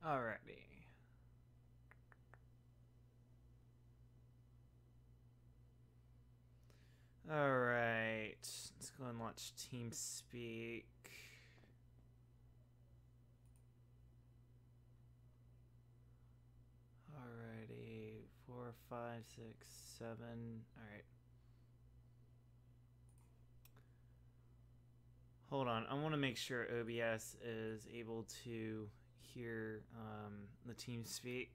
Alrighty. Alright. Let's go and launch TeamSpeak. Alrighty. 4, 5, 6, 7. Alright. Hold on. I want to make sure OBS is able to hear the TeamSpeak.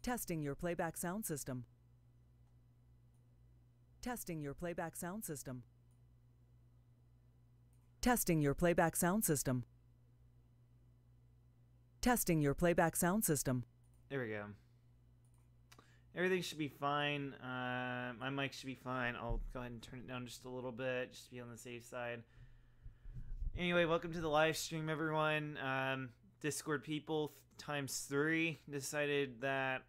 Testing your playback sound system. Testing your playback sound system. Testing your playback sound system. Testing your playback sound system. There we go. Everything should be fine. My mic should be fine. I'll go ahead and turn it down just a little bit, just to be on the safe side. Anyway, welcome to the live stream, everyone. Discord people ×3 decided that,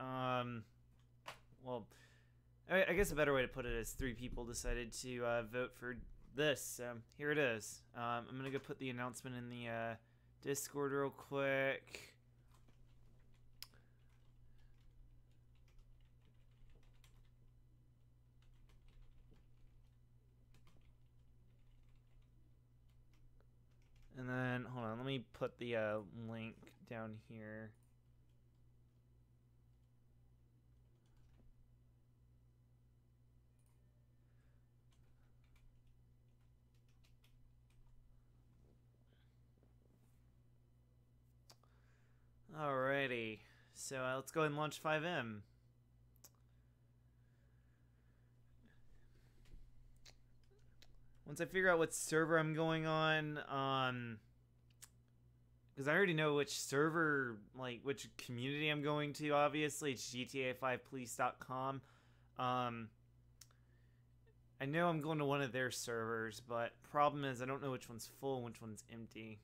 well, I guess a better way to put it is 3 people decided to vote for this. So here it is. I'm going to go put the announcement in the Discord real quick. And then, hold on, let me put the link down here. Alrighty, so let's go ahead and launch 5M. Once I figure out what server I'm going on, because I already know which server, like which community I'm going to, obviously. It's GTA5Police.com. I know I'm going to one of their servers, but problem is I don't know which one's full and which one's empty.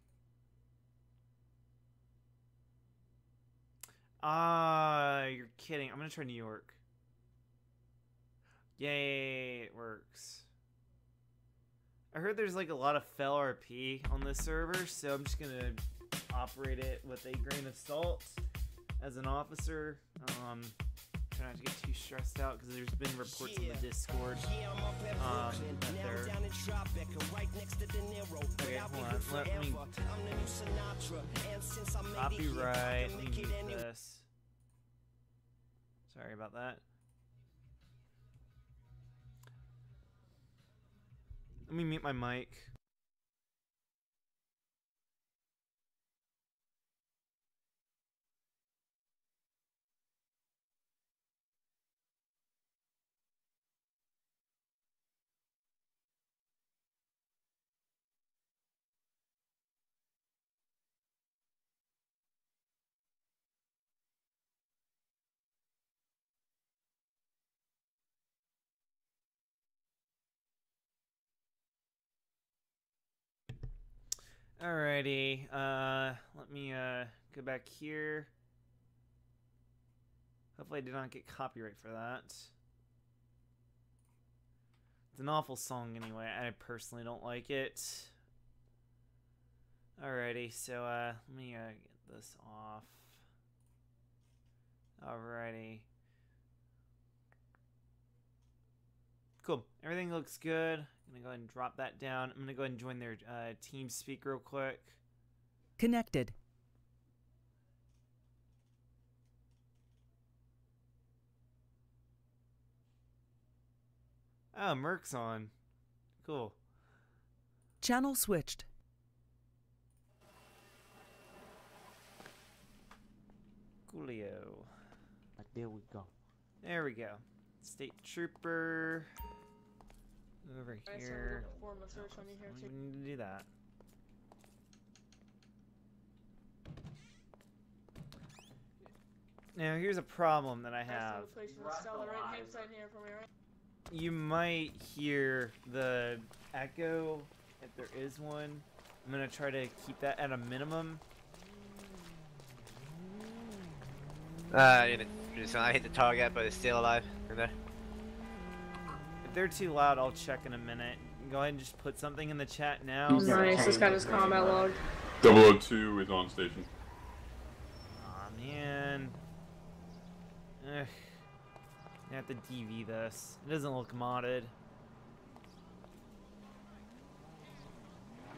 You're kidding. I'm going to try New York. Yay, it works. I heard there's like a lot of fell RP on this server, so I'm just gonna operate it with a grain of salt as an officer. Try not to get too stressed out because there's been reports in the Discord that they're... Okay, hold on. Let me... Copyright. Let me mute this. Sorry about that. Let me mute my mic. Alrighty, let me go back here. Hopefully I did not get copyright for that. It's an awful song anyway. I personally don't like it. Alrighty, so let me get this off. Alrighty. Cool. Everything looks good. I'm going to go ahead and drop that down. I'm going to go ahead and join their TeamSpeak real quick. Connected. Oh, Merc's on. Cool. Channel switched. Coolio. There we go. There we go. State Trooper. Over here. We need to do that. Now here's a problem that I have. You might hear the echo if there is one. I'm gonna try to keep that at a minimum. I hit the target, but it's still alive in there. If they're too loud, I'll check in a minute. go ahead and just put something in the chat now. Nice, this guy just combat logged. 002 is on station. Aw, man. Ugh. I have to DV this. It doesn't look modded.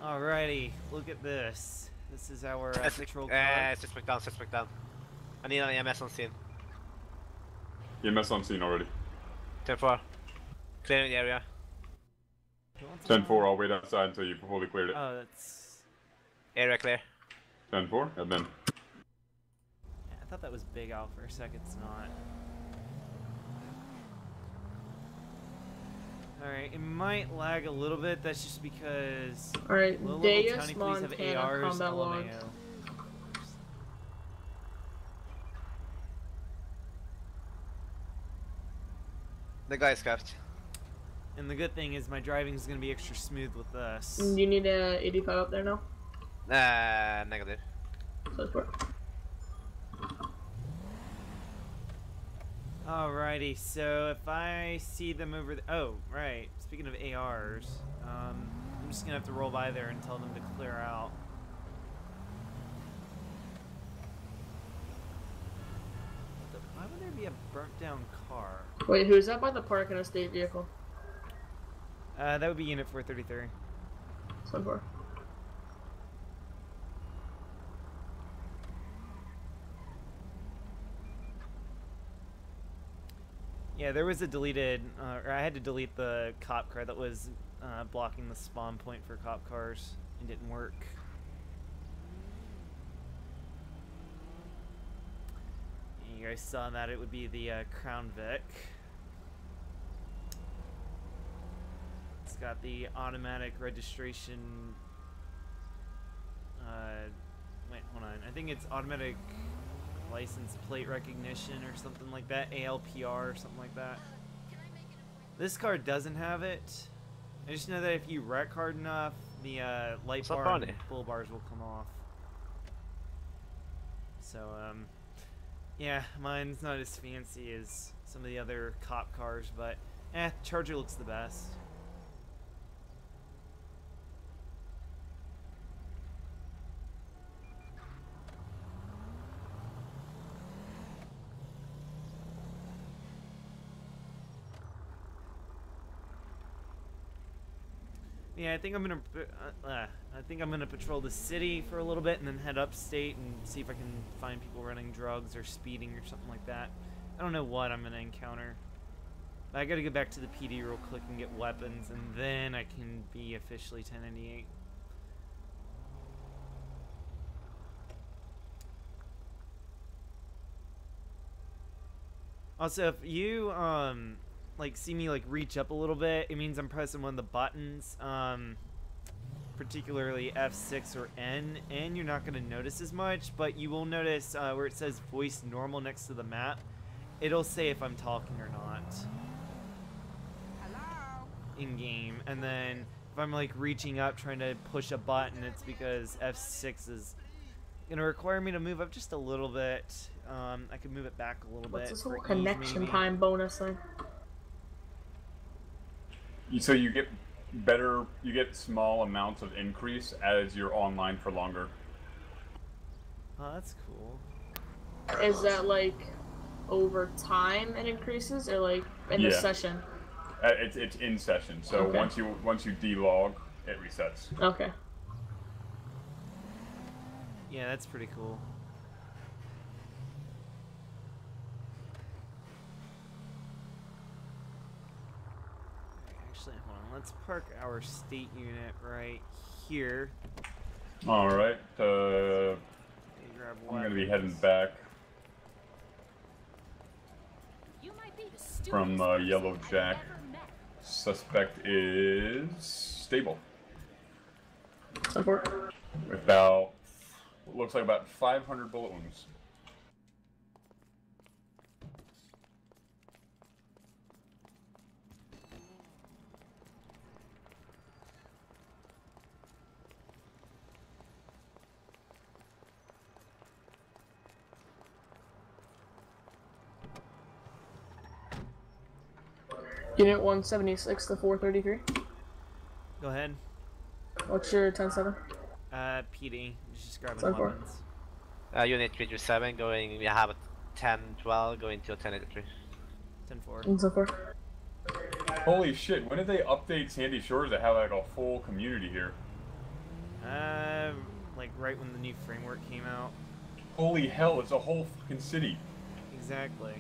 Alrighty, look at this. This is our patrol car. Suspect down. I need an EMS on scene. EMS on scene already. 10-4. Clearing the area. 10-4, I'll wait outside until you've fully cleared it. Oh, that's... Area clear. 10-4, and then... Yeah, I thought that was Big Al for a second, it's not. Alright, it might lag a little bit, that's just because... Alright, low-level Deus, county police have Montana, ARs, combat logged. LMAO. The guy is cuffed. And the good thing is my driving is going to be extra smooth with this. Do you need a 85 up there now? Negative. Go for it. Alrighty, so if I see them over the... Oh, right. Speaking of ARs, I'm just going to have to roll by there and tell them to clear out. Why would there be a burnt down car? Wait, who's that by the park in a state vehicle? That would be Unit 433. So far. Yeah, there was a deleted, or I had to delete the cop car that was blocking the spawn point for cop cars. It didn't work. You guys saw that it would be the Crown Vic. It's got the automatic registration. Wait, hold on. I think it's automatic license plate recognition or something like that. ALPR or something like that. This car doesn't have it. I just know that if you wreck hard enough, the light bar and bull bars will come off. So, yeah, mine's not as fancy as some of the other cop cars, but Charger looks the best. Yeah, I think I'm gonna patrol the city for a little bit and then head upstate and see if I can find people running drugs or speeding or something like that. I don't know what I'm gonna encounter. But I gotta go back to the PD real quick and get weapons, and then I can be officially 1098. Also, if you like see me like reach up a little bit, it means I'm pressing one of the buttons, particularly F6 or N, and you're not going to notice as much, but you will notice where it says voice normal next to the map, it'll say if I'm talking or not. Hello? In game. And then if I'm like reaching up trying to push a button, it's because F6 is going to require me to move up just a little bit. I could move it back a little bit. What's this whole connection time bonus thing? So you get better, you get small amounts of increase as you're online for longer. Oh, that's cool. Is that like over time it increases, or like in the session? It's in session. So okay. once you delog, it resets. Okay. Yeah, that's pretty cool. Actually, hold on. Let's park our state unit right here. All right. Grab I'm gonna be heading back from Yellow Jack. Suspect is stable. Support. With about, looks like about 500 bullet wounds. Unit 176 to 433. Go ahead. What's your 10-7? PD. Just grabbing 10-4. weapons. Unit 327 going, we have a 10-12 going to a 1083. 10-4. And so far. Holy shit! When did they update Sandy Shores to have like a full community here? Like right when the new framework came out. Holy hell! It's a whole fucking city. Exactly.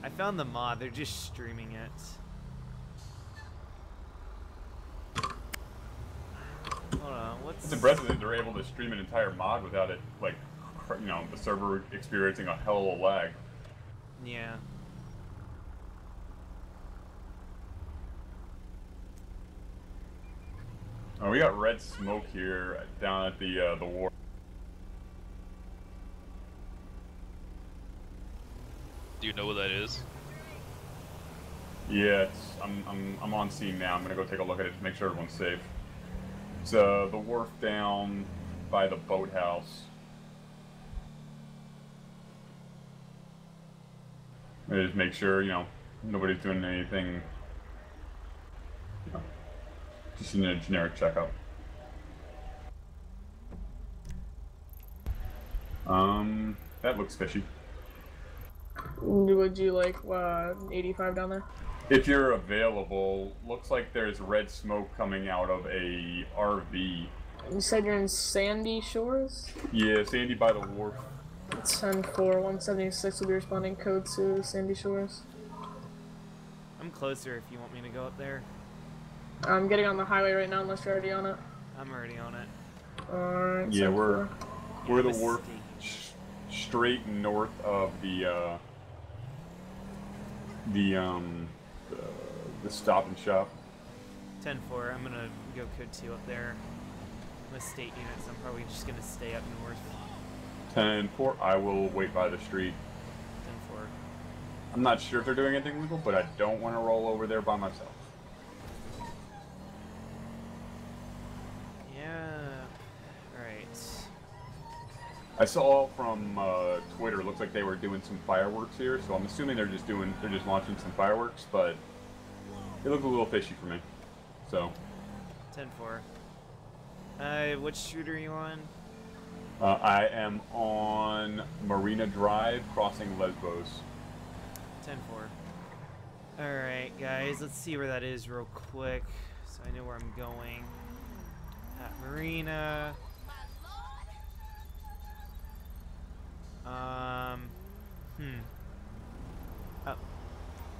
I found the mod. They're just streaming it. Hold on. What's? It's impressive that they're able to stream an entire mod without it, like, you know, the server experiencing a hell of a lag. Yeah. Oh, we got red smoke here down at the wharf. Do you know what that is? Yeah, it's, I'm on scene now. I'm gonna go take a look at it to make sure everyone's safe. It's the wharf down by the boathouse. Just make sure, you know, nobody's doing anything. You know, just in a generic checkup. That looks fishy. Would you like 85 down there? If you're available, looks like there's red smoke coming out of a RV. You said you're in Sandy Shores? Yeah, Sandy by the wharf. 10-4, 176 will be responding code to Sandy Shores. I'm closer if you want me to go up there. I'm getting on the highway right now unless you're already on it. I'm already on it. Alright. Yeah, we're the Mistake. wharf straight north of the stop and shop. 10-4. I'm gonna go code 2 up there. I'm a state unit, so I'm probably just gonna stay up north. 10-4, I will wait by the street. 10-4. I'm not sure if they're doing anything legal, but I don't want to roll over there by myself. Yeah. Alright. I saw from Twitter, it looks like they were doing some fireworks here, so I'm assuming they're just launching some fireworks, but it looked a little fishy for me. So 10-4. Which street are you on? I am on Marina Drive, crossing Lesbos. 10-4. Alright, guys, let's see where that is real quick, so I know where I'm going. At Marina. Oh,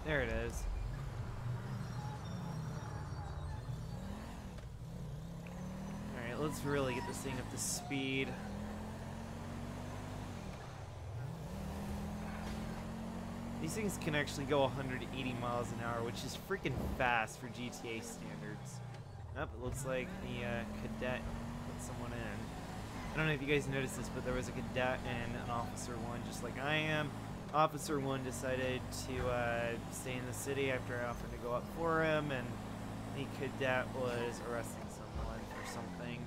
there it is. Alright, let's really get this thing up to speed. These things can actually go 180 miles an hour, which is freaking fast for GTA standards. Oh, it looks like the cadet put someone in. I don't know if you guys noticed this, but there was a cadet and an Officer 1, just like I am. Officer 1 decided to stay in the city after I offered to go up for him, and the cadet was arresting someone for something.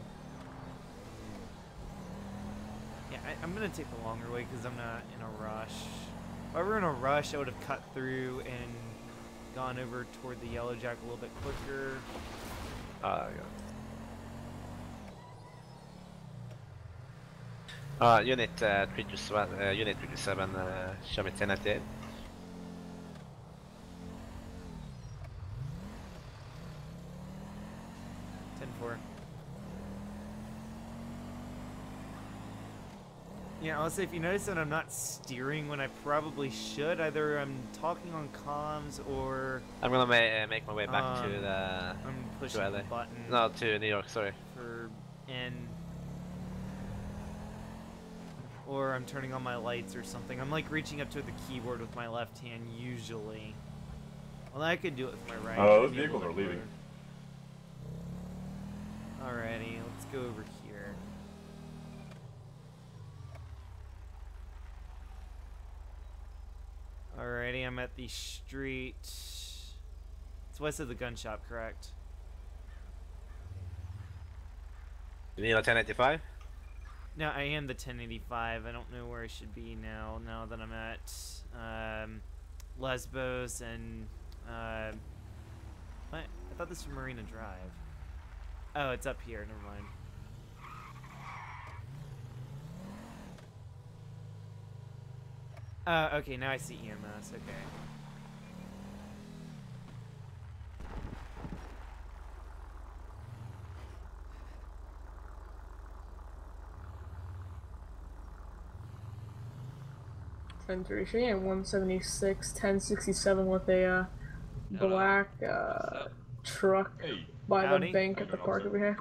Yeah, I'm gonna take the longer way because I'm not in a rush. If I were in a rush, I would have cut through and gone over toward the Yellow Jack a little bit quicker. Unit 327, Unit 327, show me 1098. Yeah, honestly, if you notice that I'm not steering when I probably should, either I'm talking on comms or I'm gonna make my way back to the... I'm pushing to the LA. button No, to New York, sorry. for N, or I'm turning on my lights or something. I'm like reaching up to the keyboard with my left hand usually. Well, I could do it with my right. Oh, those Maybe a vehicles are little leaving. better. Alrighty, let's go over here. Alrighty, I'm at the street. It's west of the gun shop, correct? You need a 1085? No, I am the 1085. I don't know where I should be now that I'm at Lesbos and what? I thought this was Marina Drive. Oh, it's up here. Never mind. Okay, now I see EMS. Okay. And 176, 1067 with a black truck Hey, by Howdy. the bank How at you the doing, park officer? over here.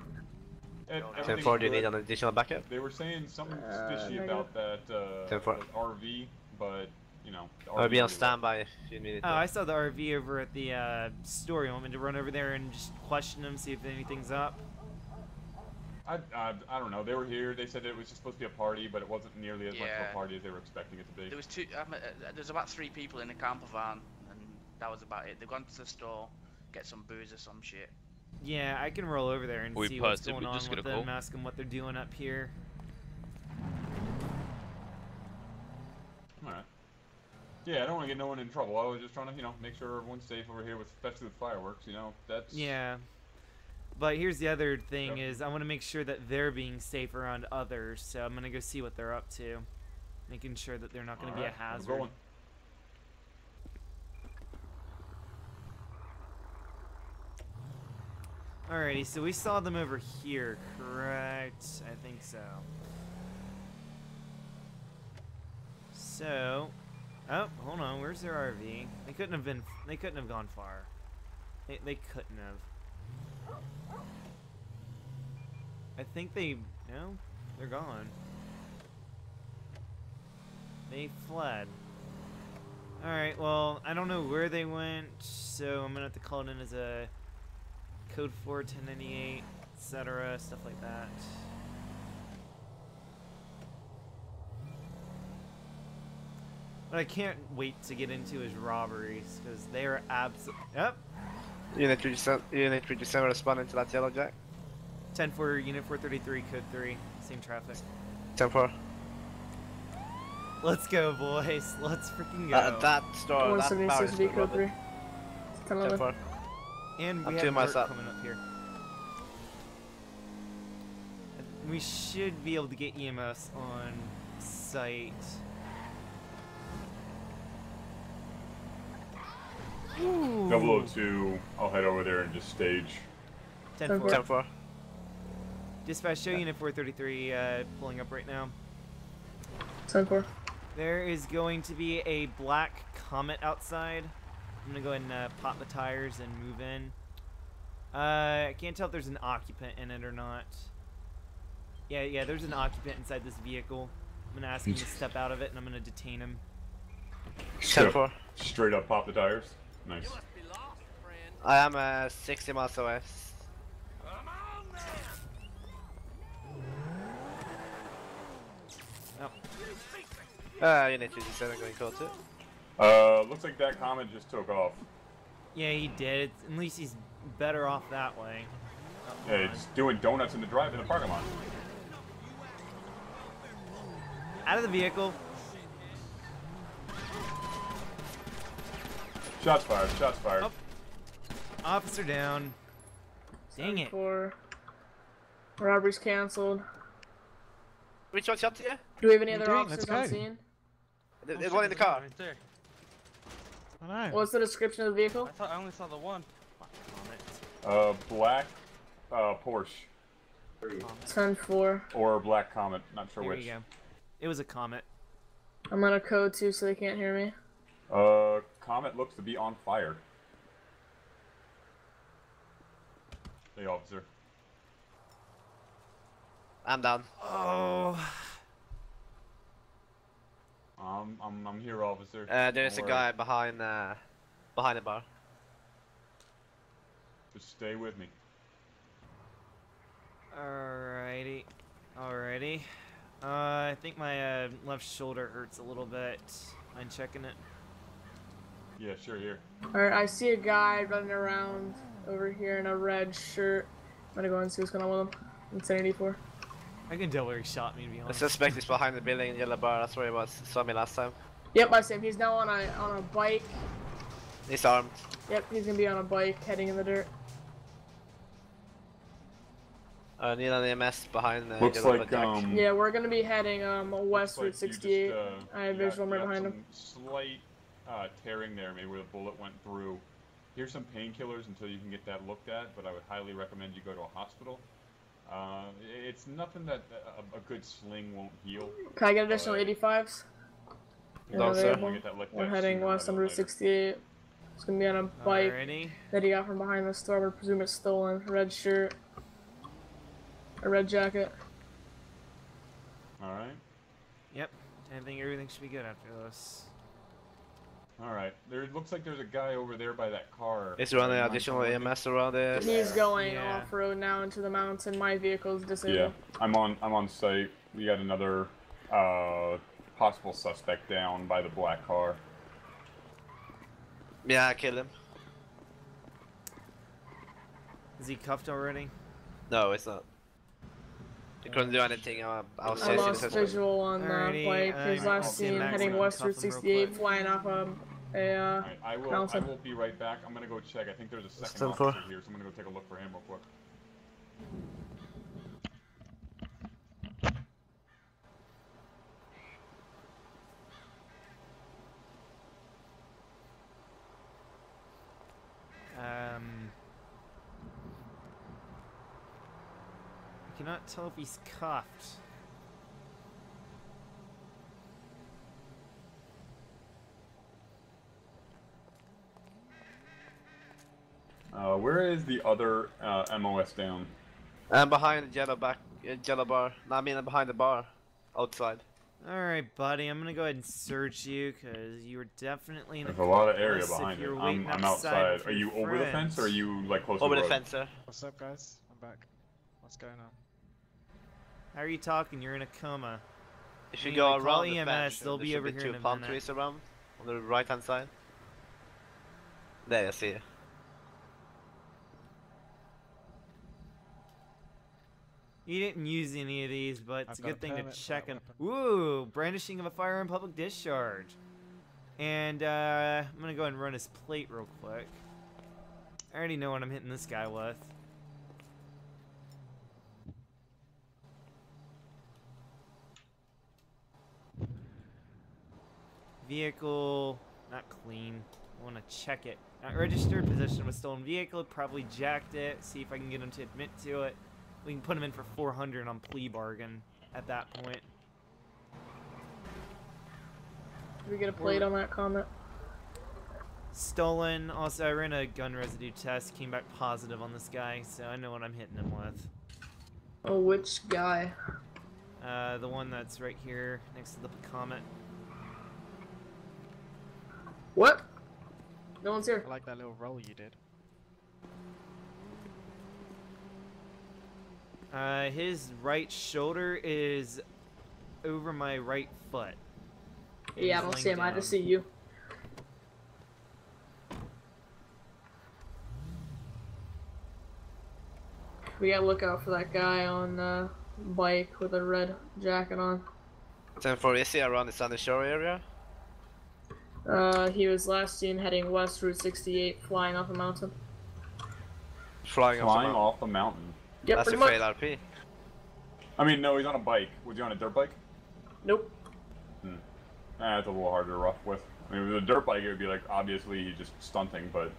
10-4, do you need good. an additional backup? They were saying something fishy negative. about that, 10-4. that RV, but, you know, the I'll be on really standby if you need it. Oh, I saw the RV over at the store. You want me to run over there and just question them, see if anything's up? I don't know. They were here. They said it was just supposed to be a party, but it wasn't nearly as much of Yeah. a party as they were expecting it to be. There was there's about 3 people in the camper van, and that was about it. They've gone to the store, get some booze or some shit. Yeah, I can roll over there and We see what's posted, going we on just with get a them, call. ask them what they're doing up here. Alright. Yeah, I don't want to get no one in trouble. I was just trying to, you know, make sure everyone's safe over here, especially with fireworks, you know. That's... Yeah. But here's the other thing Yep. is I want to make sure that they're being safe around others, so I'm going to go see what they're up to. Making sure that they're not going to be a Alright, I'm hazard. going. Alrighty, so we saw them over here, correct? I think so. So, oh, hold on, where's their RV? They couldn't have gone far. They couldn't have. I think no, they're gone. They fled. Alright, well, I don't know where they went, so I'm gonna have to call it in as a code 4, 1098, etc., stuff like that. What I can't wait to get into is robberies, because they are Yep. Unit 37 responding to that yellow jack. 10-4, Unit 433, code 3, same traffic. 10-4. Let's go, boys. Let's freaking go. That store, that bar 176 is B for code 3. Robert. 1011. 10-4. And I'm we to have myself. Bert coming up here. We should be able to get EMS on site. Ooh. 002, I'll head over there and just stage. 10-4. 10-4. Dispatch, show Unit 433 pulling up right now. 10-4. There is going to be a black Comet outside. I'm gonna go ahead and pop the tires and move in. I can't tell if there's an occupant in it or not. Yeah, there's an occupant inside this vehicle. I'm gonna ask him to step out of it, and I'm gonna detain him. 10-4. Straight up pop the tires. Nice. I am 60 miles away. Unit 37 going code 2. Looks like that comment just took off. Yeah, he did. At least he's better off that way. Oh, Yeah, hold on. he's doing donuts in the parking lot. Out of the vehicle. Shots fired, shots fired. Oh. Officer down. Dang it. 10-4. Robbery's canceled. Which one shot you? Do we have any What other are you doing? officers Let's on go. scene? There's one in the car. Right there. I know. What's the description of the vehicle? I thought I only saw the one. Black Porsche. 10-4. Or Black Comet, not sure There which. you go. It was a Comet. I'm on a code 2 so they can't hear me. Comet looks to be on fire. Hey, officer. I'm down. Oh. I'm here, officer. There's a Don't guy behind the bar. worry. Just stay with me. Alrighty. Alrighty. I think my left shoulder hurts a little bit. Mind checking it? Yeah, sure, here. Alright, I see a guy running around over here in a red shirt. I'm gonna go and see what's going on with him. It's 84. I can tell where he shot me, to be The honest. suspect is behind the building in yellow bar. That's where he was. Saw me last time. Yep, I see him. He's now on a bike. He's armed. Yep, he's gonna be on a bike heading in the dirt. I need an EMS behind the Looks yellow like jack. Yeah, we're gonna be heading west looks like Route you 68. just, I have you got- visual you right got behind him. some slight tearing there, maybe where the bullet went through. Here's some painkillers until you can get that looked at, but I would highly recommend you go to a hospital. It's nothing that a good sling won't heal. Can I get additional 85s? No, sir. I wanna get that looked We're at heading sooner west on rather Route than later. 68. It's gonna be on a bike Alrighty. that he got from behind the store. We presume it's stolen. Red shirt, a red jacket. All right. Yep. I think everything should be good after this. All right. There looks like there's a guy over there by that car. Is there any You mind additional coming with me? EMS around this? He's going Yeah. off road now into the mountain. My vehicle's Yeah, disabled. I'm on site. We got another possible suspect down by the black car. Yeah, I killed him. Is he cuffed already? No, it's not. He couldn't do anything. I was I chasing lost his visual on the Alrighty, bike. His I'll last see seen Max heading and west cuff Route him real 68, quick. flying off a All right, I mountain. will be right back. I'm gonna go check. I think there's a second 10-4. officer here, so I'm gonna go take a look for him real quick. I cannot tell if he's cuffed. Where is the other MOS down? I'm behind the yellow bar. No, I mean behind the bar, outside. Alright, buddy, I'm gonna go ahead and search you, because you were definitely in There's a lot of area accomplice if behind it. you're I'm waiting outside. with Are your you over the friends. fence, or are you like close Over to the the road? fence, sir. What's up, guys? I'm back. What's going on? How are you talking? You're in a coma. If you Anyway, go call around the EMS, fence, they'll there be should over here two in a palm minute. trees around on the right hand side. There, I see you. You didn't use any of these, but it's I've a got good a thing to permit for check that them. weapon. Ooh, brandishing of a firearm public discharge. And I'm gonna go ahead and run his plate real quick. I already know what I'm hitting this guy with. Vehicle, not clean. I want to check it. Not registered, possession of a stolen vehicle, probably jacked it. See if I can get him to admit to it. We can put him in for 400 on plea bargain at that point. Did we get a plate on that comment? Stolen. Also, I ran a gun residue test, came back positive on this guy, so I know what I'm hitting him with. Oh, which guy? The one that's right here next to the comment. What? No one's here. I like that little roll you did. His right shoulder is over my right foot. Yeah, I He's don't laying see him. I down. just see you. We gotta look out for that guy on the bike with a red jacket on. 10-4, is he around the Sunny Shore area? He was last seen heading west Route 68, flying off a mountain. Flying Flying off off the mountain. Yep, That's pretty your much. fail RP. I mean, no, he's on a bike. Was he on a dirt bike? Nope. That's a little harder to rough with. I mean, with a dirt bike, it would be like, obviously, he's just stunting, but...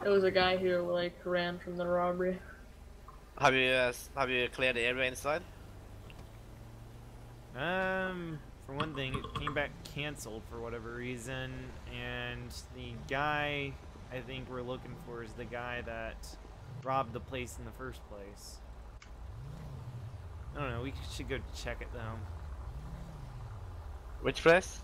It was a guy who like ran from the robbery. Have you cleared the area inside? For one thing, it came back canceled for whatever reason, and the guy I think we're looking for is the guy that robbed the place in the first place. I don't know, we should go check it though. Which place?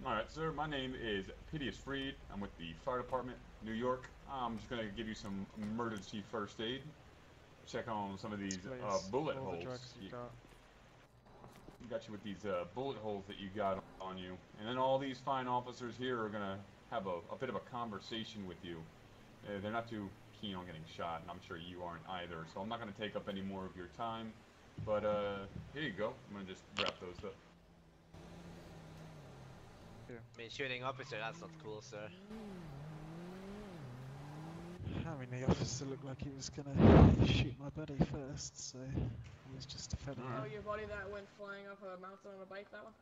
Alright, sir, my name is Phineas Freed. I'm with the Fire Department, New York. I'm just going to give you some emergency first aid. Check on some of these Please, bullet all the holes. drugs you got. Got you with these bullet holes that you got on you. And then all these fine officers here are going to have a bit of a conversation with you. They're not too keen on getting shot, and I'm sure you aren't either. So I'm not going to take up any more of your time. But here you go. I'm going to just wrap those up. you. I mean, shooting officer, that's not cool, sir. I mean, the officer looked like he was gonna shoot my buddy first, so he was just defending Oh, him. your buddy that went flying off a mountain on a bike, that one?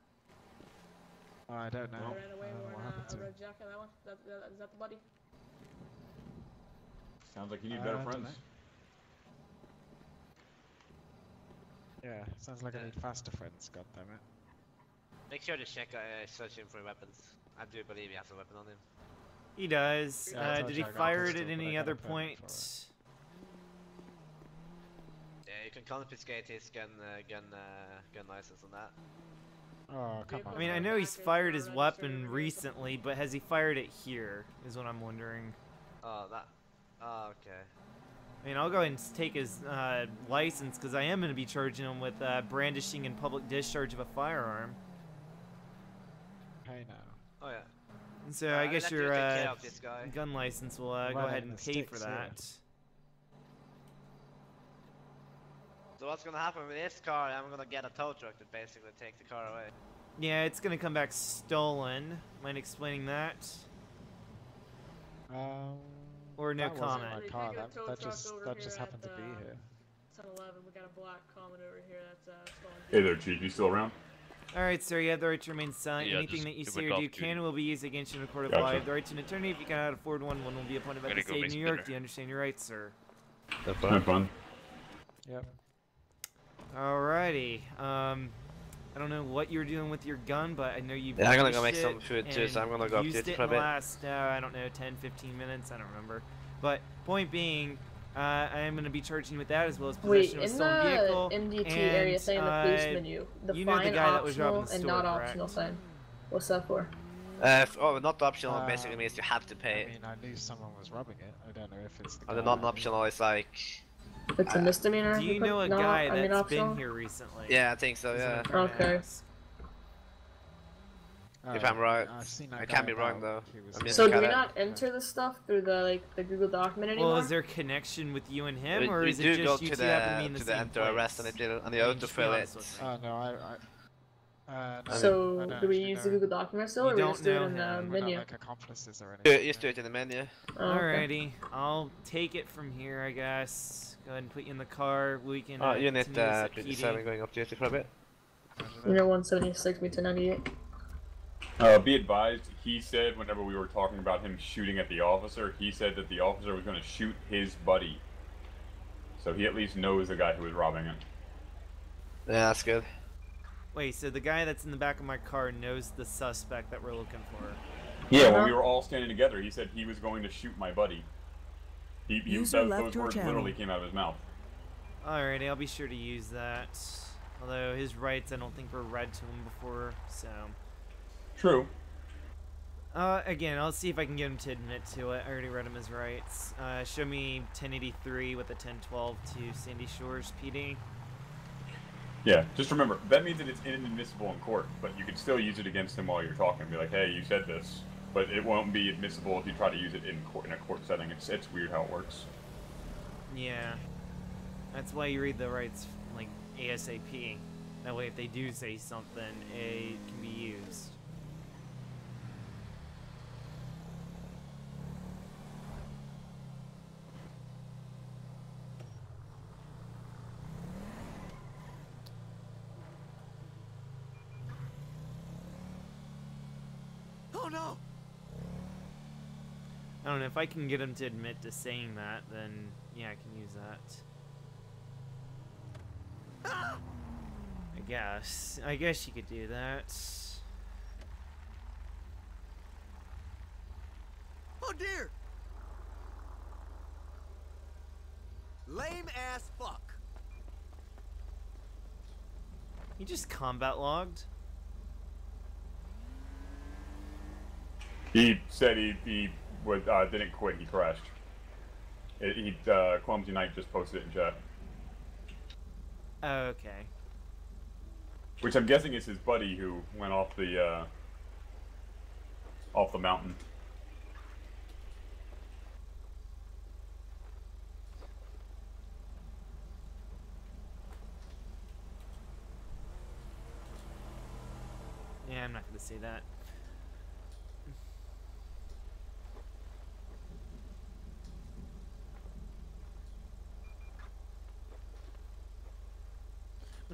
Oh, I don't know. He ran away I don't know wearing what happened a to him. red jacket, that one? Is that the buddy? Sounds like you need better I friends. Yeah, sounds like I need faster friends, goddammit. Make sure to check search him for weapons. I do believe he has a weapon on him. He does. Yeah, I told Did you he I got a fire it pistol, at but I any got a other permit for point? Yeah, you can confiscate his gun license on that. Oh, come on. I mean, I know he's fired his weapon recently, but has he fired it here, is what I'm wondering. Oh, that. Oh, okay. I mean, I'll go ahead and take his license, because I am going to be charging him with brandishing and public discharge of a firearm. Hey now. Oh, yeah. And so I guess let your you take care of this guy. gun license will go Right ahead in and the pay for sticks here. that. So what's gonna happen with this car? I'm gonna get a tow truck to basically take the car away. Yeah, it's going to come back stolen. Mind explaining that? Or no that wasn't comment? my We car. take a tow That truck just over that just here happened to at, be here. 1011, we got a black comet over here that's stolen. Hey there, Chief. You still around? Alright, sir, you have the right to remain silent. Yeah, Anything just that you it say went or off do duty. can will be used against you in a court of Gotcha. law. You have the right to an attorney. If you cannot afford one will be appointed by the Gotta go state of make New some York. dinner. Do you understand your rights, sir? Have fun. Yep. Alrighty. I don't know what you're doing with your gun, but I know you Yeah, I'm gonna go brandished make some it food too, so I'm gonna and go up used duty it for a in the bit. last, I don't know, 10, 15 minutes. I don't remember. But point being, I am going to be charging you with that as well as Wait, possession of a in stolen the vehicle. MDT and, area thing in the police menu, the you know the fine guy that was robbing optional the and store, not correct? optional sign. What's that for? Oh, not optional basically means you have to pay I it. mean, I knew someone was robbing it. I don't know if it's the And the guy. non-optional is like... It's a misdemeanor. Do if you put know a not- guy I mean that's optional? been here recently? Yeah, I think so, Is what yeah. I'm trying to Okay. ask. If I'm right. I've seen that I guy can be wrong about. though. He was I'm just So do kinda- we not enter the stuff through the the Google document anymore? Well, is there connection with you and him, or we is do it go just you to two happen to be in the the to the same enter place? arrest and it did on the I mean, auto just be fill honest it. with me. Oh no, no, So I don't do we actually use the know. Google document still, You or we don't just do it know in the him. We're not menu? like accomplices or Do anything. it, just do it in the menu. Oh, okay. Alrighty, I'll take it from here, I guess. Go ahead and put you in the car. We can. Oh, unit continue this at 27 PD. going up duty for a bit. Unit 176, me to 98. Be advised, he said whenever we were talking about him shooting at the officer, he said that the officer was going to shoot his buddy. So he at least knows the guy who was robbing it. Yeah, that's good. Wait, so the guy that's in the back of my car knows the suspect that we're looking for? Yeah, when we were all standing together, he said he was going to shoot my buddy. User left those your words channel. literally came out of his mouth. Alrighty, I'll be sure to use that. Although his rights I don't think were read to him before, so... True. Again, I'll see if I can get him to admit to it. I already read him his rights. Show me 1083 with a 1012 to Sandy Shores PD. Yeah, just remember, that means that it's inadmissible in court, but you can still use it against him while you're talking. Be like, hey, you said this, but it won't be admissible if you try to use it in court, in a court setting. It's weird how it works. Yeah. That's why you read the rights, like, ASAP. That way if they do say something, it can be used. Oh no! I don't know, if I can get him to admit to saying that, then yeah, I can use that. I guess you could do that. Oh dear! Lame ass fuck. He just combat logged. He said he would, didn't quit, he crashed. Clumsy Knight just posted it in chat. Okay. Which I'm guessing is his buddy who went off the mountain. Yeah, I'm not gonna say that.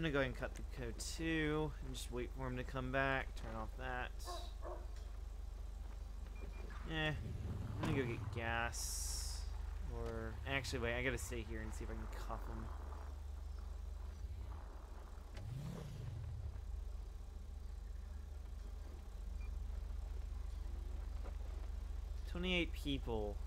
gonna go ahead and cut the code 2 and just wait for him to come back. Turn off that. I'm gonna go get gas. Or actually, wait, I gotta stay here and see if I can cuff him. "28 people.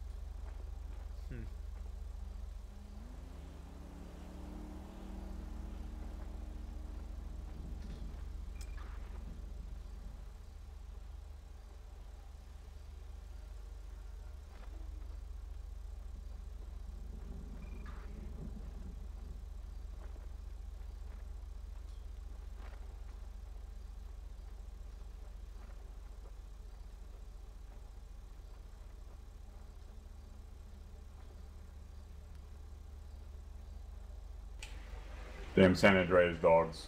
Damn San Andreas dogs.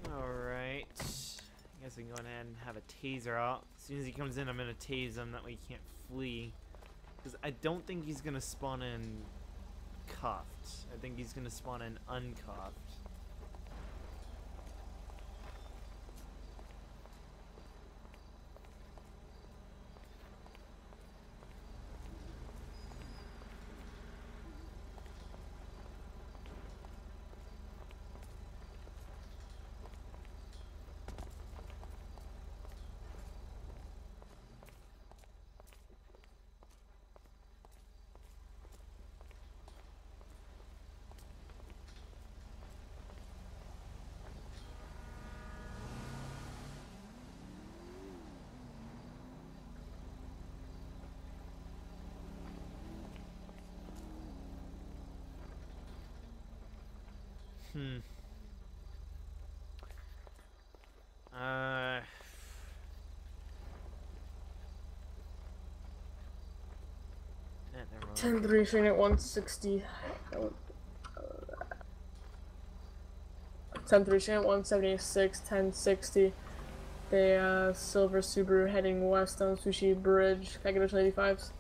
Alright. I guess we can go ahead and have a taser out. As soon as he comes in, I'm gonna tase him. That way he can't flee. Because I don't think he's gonna spawn in cuffed. I think he's gonna spawn in uncuffed. Never mind. 10-3 shooting at 160. 10-3 shooting at 176, 1060. The silver Subaru heading west on Sushi Bridge. Can I get a 85s?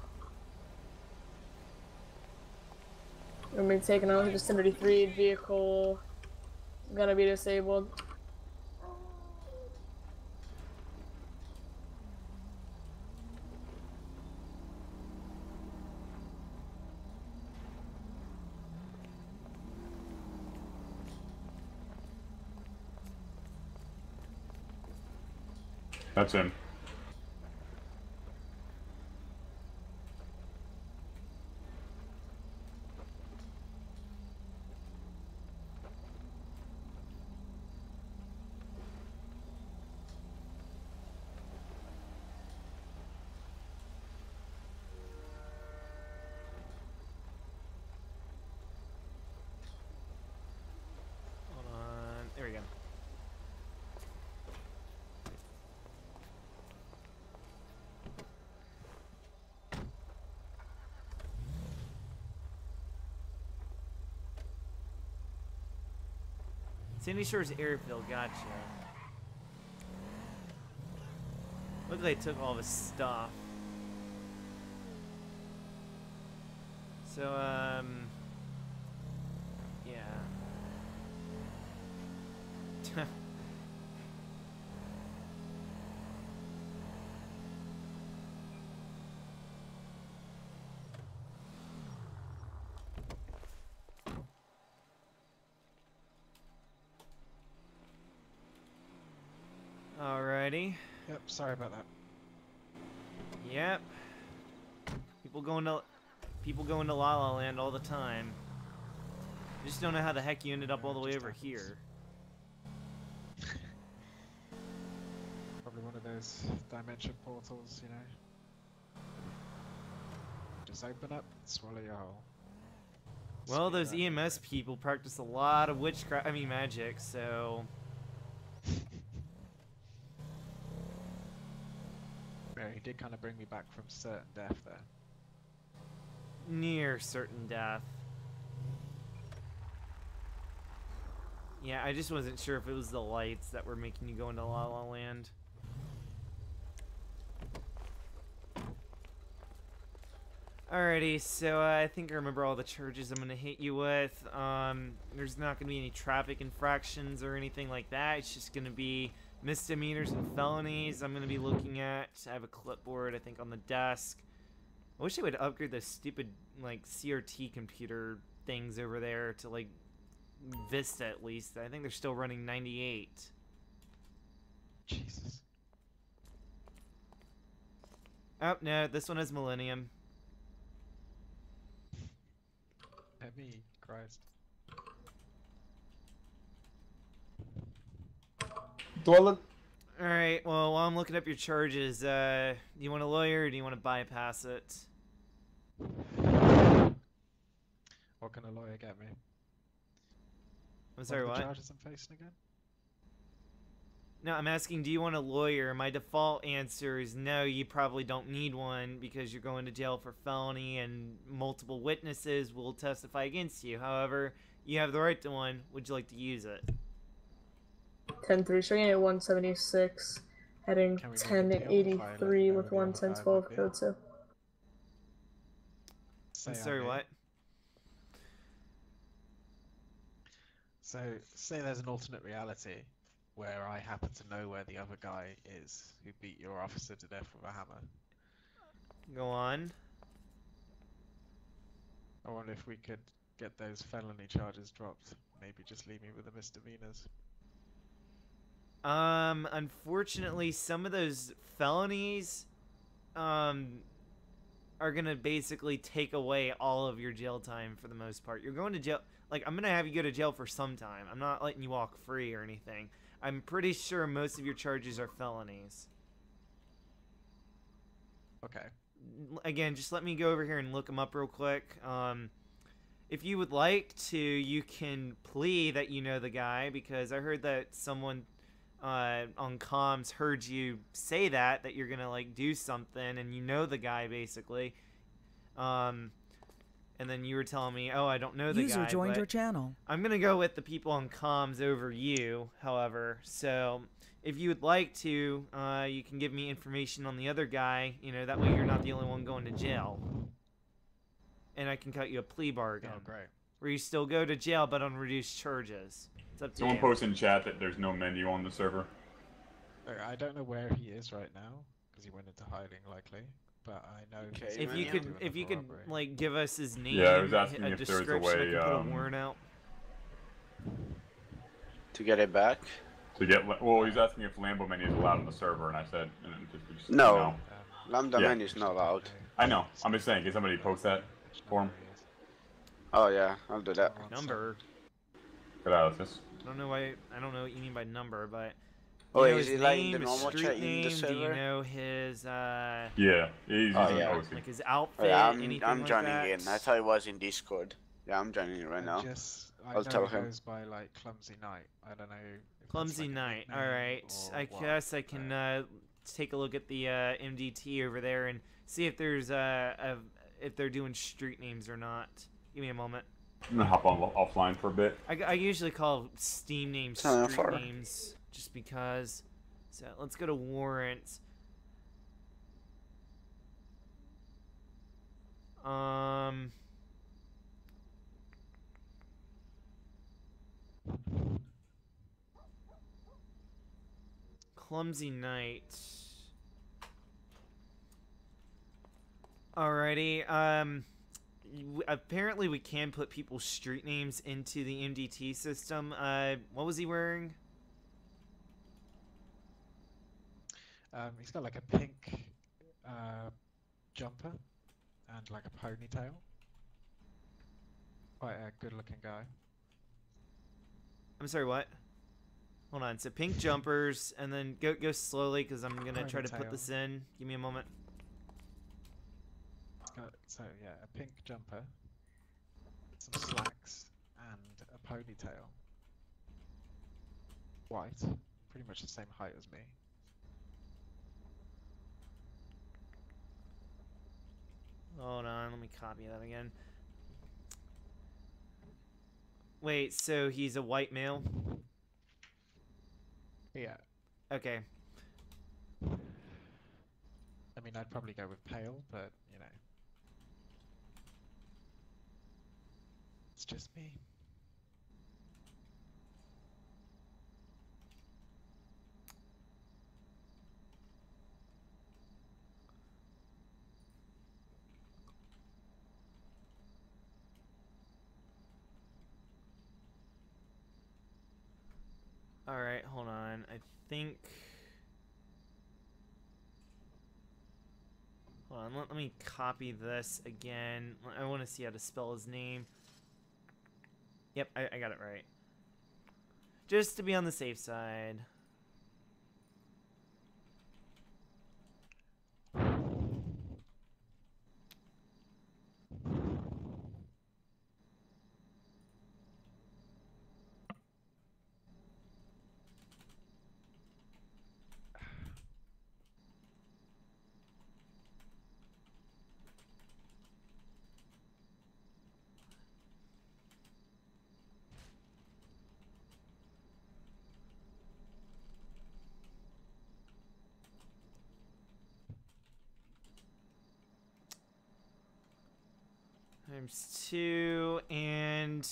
We're gonna be taking out just 1033 vehicle. Gonna be disabled. That's him. Hold on. There we go. Sandy Shores Airfield, gotcha. Look like they took all of his stuff. So, yeah. Alrighty. Yep, sorry about that. Yep. People going to La La Land all the time. I just don't know how the heck you ended up all the way over here. Probably one of those dimension portals, you know. Just open up, swallow your whole. Well, those EMS people practice a lot of witchcraft, magic, so... Yeah, he did kind of bring me back from certain death there. Near certain death. Yeah, I just wasn't sure if it was the lights that were making you go into La La Land. Alrighty, so I think I remember all the charges I'm gonna hit you with. There's not gonna be any traffic infractions or anything like that. It's just gonna be misdemeanors and felonies. I'm gonna be looking at. I have a clipboard, I think, on the desk. I wish they would upgrade those stupid like CRT computer things over there to like Vista at least. I think they're still running 98. Jesus. Oh no, this one has Millennium. Heavy Christ. Toilet. Alright, well, while I'm looking up your charges, do you want a lawyer or do you want to bypass it? What can a lawyer get me? I'm sorry, What are what? the charges I'm facing again? No, I'm asking, do you want a lawyer? My default answer is no, you probably don't need one because you're going to jail for felony and multiple witnesses will testify against you. However, you have the right to one. Would you like to use it? 10-3, showing at 176, heading Can we make a deal if I let 1083 you know with who the other guy 11012 might be? code 2. Say I'm I'm sorry, me. what? So, say there's an alternate reality where I happen to know where the other guy is who beat your officer to death with a hammer. Go on. I wonder if we could get those felony charges dropped. Maybe just leave me with the misdemeanors. Unfortunately, some of those felonies, are gonna basically take away all of your jail time for the most part. You're going to jail, like, I'm gonna have you go to jail for some time. I'm not letting you walk free or anything. I'm pretty sure most of your charges are felonies. Okay. Again, just let me go over here and look them up real quick. If you would like to, you can plea that you know the guy, because I heard that someone on comms heard you say that you're gonna like do something and you know the guy basically. And then you were telling me, oh, I don't know the guy. User joined but your channel. I'm gonna go with the people on comms over you, however. So if you would like to, you can give me information on the other guy. You know, that way you're not the only one going to jail. And I can cut you a plea bargain. Oh, great. Where you still go to jail, but on reduced charges. It's up to Someone you. posted in chat that there's no menu on the server. Look, I don't know where he is right now because he went into hiding likely, but I know. Okay, he's If you Yeah. could, doing if a you could, robbery. like, give us his name, Yeah, I was asking a if there's a description, way, I can put a warrant out. To get it back? To get, well, he's asking if Lambo menu is allowed on the server, and I said, just No. Lambda Yeah. menu is not allowed. I know. I'm just saying, can somebody post that for him? Oh yeah, I'll do that. Number. Good analysis. I don't know why. I don't know what you mean by number, but. Oh, You know is his it like in name, the his normal street chat in the name, do you server? know his Yeah, he's Oh, using yeah. OC. like his Oh, outfit, yeah, anything I'm like joining that? in. I thought it was in Discord. Yeah, I'm joining in right now. I I'll know tell he him. goes by like Clumsy Knight. I don't know. If that's Clumsy like a Knight. nickname All right. or I what, guess I can but- take a look at the MDT over there and see if there's if they're doing street names or not. Give me a moment. I'm gonna hop on offline for a bit. I usually call Steam names It's not street far. names just because. So let's go to warrants. Clumsy Knight. Alrighty. Apparently we can put people's street names into the MDT system. What was he wearing? He's got like a pink jumper and like a ponytail. Quite a good-looking guy. I'm sorry, what? Hold on. So pink jumpers, and then go slowly because I'm gonna try to put Ponytail. this in. Give me a moment. So yeah, a pink jumper, some slacks, and a ponytail. White, pretty much the same height as me. Hold on. Let me copy that again. Wait. So he's a white male? Yeah, Okay. I mean I'd probably go with pale, but you know. It's just me. Alright, hold on. I think... Hold on, let me copy this again. I want to see how to spell his name. Yep, I got it right. Just to be on the safe side. Times 2 and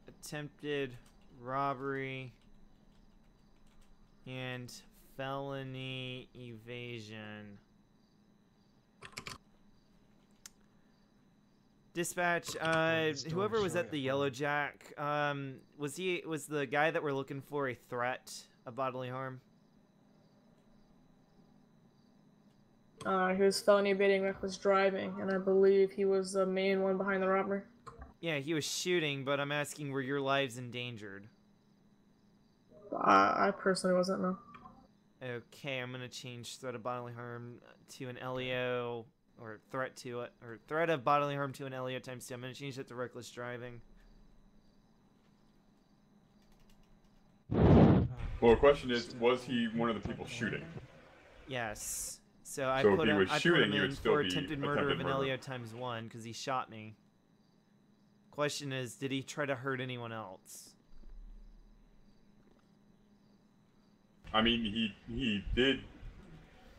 attempted robbery and felony evasion. Dispatch, whoever was at the Yellow Jack, was the guy that we're looking for a threat of bodily harm? He was felony evading reckless driving, and I believe he was the main one behind the robbery. Yeah, he was shooting, but I'm asking, were your lives endangered? I personally wasn't, no. Okay, I'm gonna change threat of bodily harm to an LEO, or threat of bodily harm to an LEO times 2. I'm gonna change that to reckless driving. Well, the question is, was he one of the people shooting? Yes. So I So put if he him, was I put shooting, him he in would still for be attempted murder of an attempted murder. LEO times 1 because he shot me. Question is, did he try to hurt anyone else? I mean, he did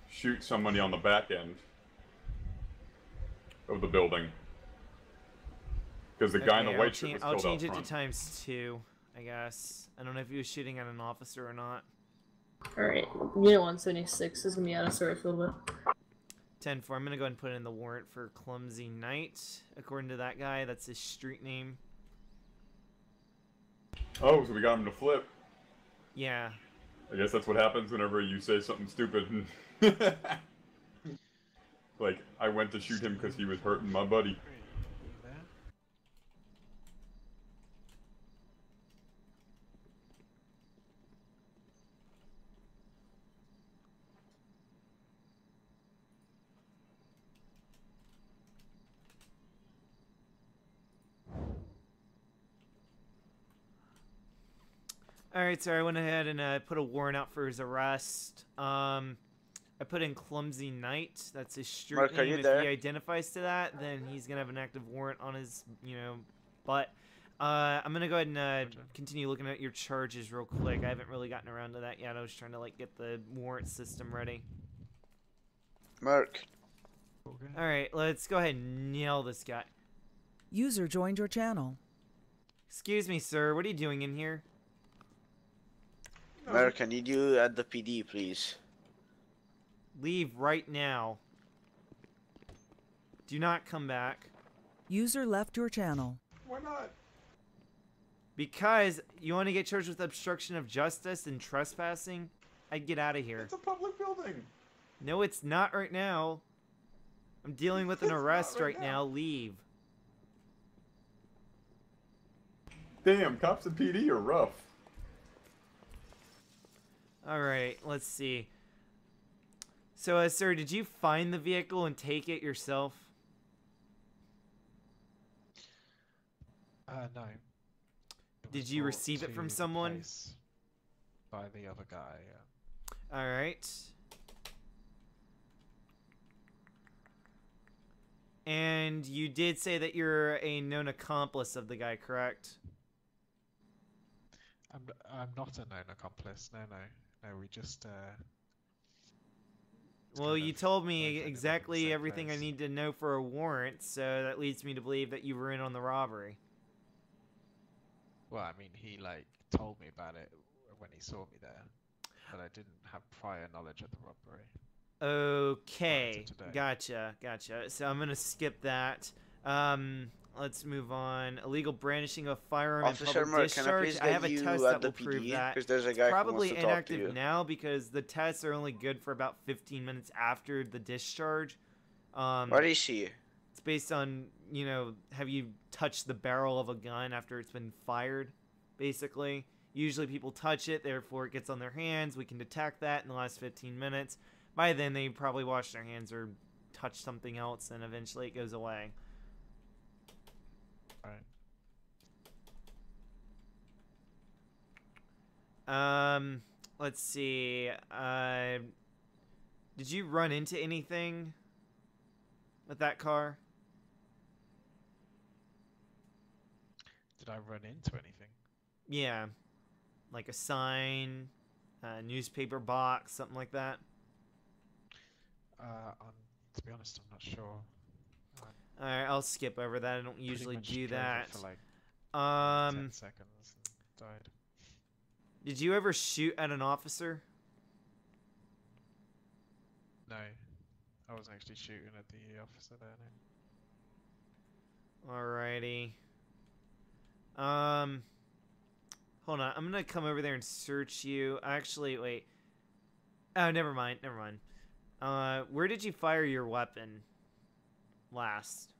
shoot somebody on the back end of the building. Because the guy in the white shirt was I'll killed out change it to front. times 2, I guess. I don't know if he was shooting at an officer or not. Alright, Unit 176 is gonna be out of service a little bit. 10-4, I'm gonna go ahead and put in the warrant for Clumsy Knight. According to that guy, that's his street name. Oh, so we got him to flip. Yeah. I guess that's what happens whenever you say something stupid. And like, I went to shoot him because he was hurting my buddy. Alright, so I went ahead and put a warrant out for his arrest. I put in Clumsy Knight. That's his street Mark, are name. you If there? he identifies to that, then he's going to have an active warrant on his, butt. I'm going to go ahead and continue looking at your charges real quick. I haven't really gotten around to that yet. I was trying to, get the warrant system ready. Merc. Alright, let's go ahead and nail this guy. User joined your channel. Excuse me, sir. What are you doing in here? Merc, I need you at the PD, please. Leave right now. Do not come back. User left your channel. Why not? Because you want to get charged with obstruction of justice and trespassing? I'd get out of here. It's a public building. No, it's not right now. I'm dealing with an arrest right now. Leave. Damn, cops and PD are rough. Alright, let's see. So, sir, did you find the vehicle and take it yourself? No. Did you receive it from someone? By the other guy, yeah. Alright. And you did say that you're a known accomplice of the guy, correct? I'm not a known accomplice. No. We just Well, kind you of told me both ended up in the exactly same everything I place. need to know for a warrant, so that leads me to believe that you were in on the robbery. Well, I mean, he like told me about it when he saw me there, but I didn't have prior knowledge of the robbery prior to Okay, today. gotcha. So I'm gonna skip that. Let's move on. Illegal brandishing of firearm and Officer public Mark, can I discharge. please I get have a you test at that the will prove PD? that. Because there's a It's guy who wants probably to talk to inactive you. now because the tests are only good for about 15 minutes after the discharge. What is he? It's based on, you know, have you touched the barrel of a gun after it's been fired, basically. Usually people touch it, therefore it gets on their hands. We can detect that in the last 15 minutes. By then, they probably washed their hands or touched something else, and eventually it goes away. Right. Let's see. Did you run into anything with that car? Did I run into anything? Yeah. Like a sign, a newspaper box, something like that? To be honest, I'm not sure. Alright, I'll skip over that. I don't Pretty usually much do drove it that. for like 10 seconds and died. Did you ever shoot at an officer? No, I wasn't actually shooting at the officer there. No. Alrighty. Hold on. I'm gonna come over there and search you. Actually, wait. Oh, never mind. Where did you fire your weapon last?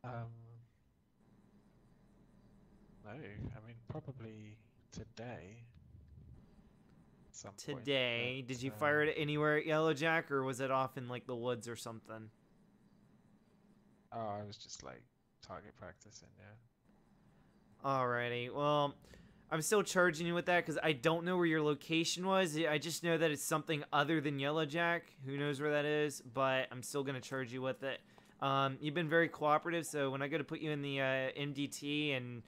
No, I mean probably today. At some point, Today. but, Did you fire it anywhere at Yellowjack, or was it off in like the woods or something? Oh, I was just like target practicing, yeah. Alrighty. Well, I'm still charging you with that because I don't know where your location was. I just know that it's something other than Yellowjack. Who knows where that is? But I'm still gonna charge you with it. You've been very cooperative, so when I go to put you in the MDT and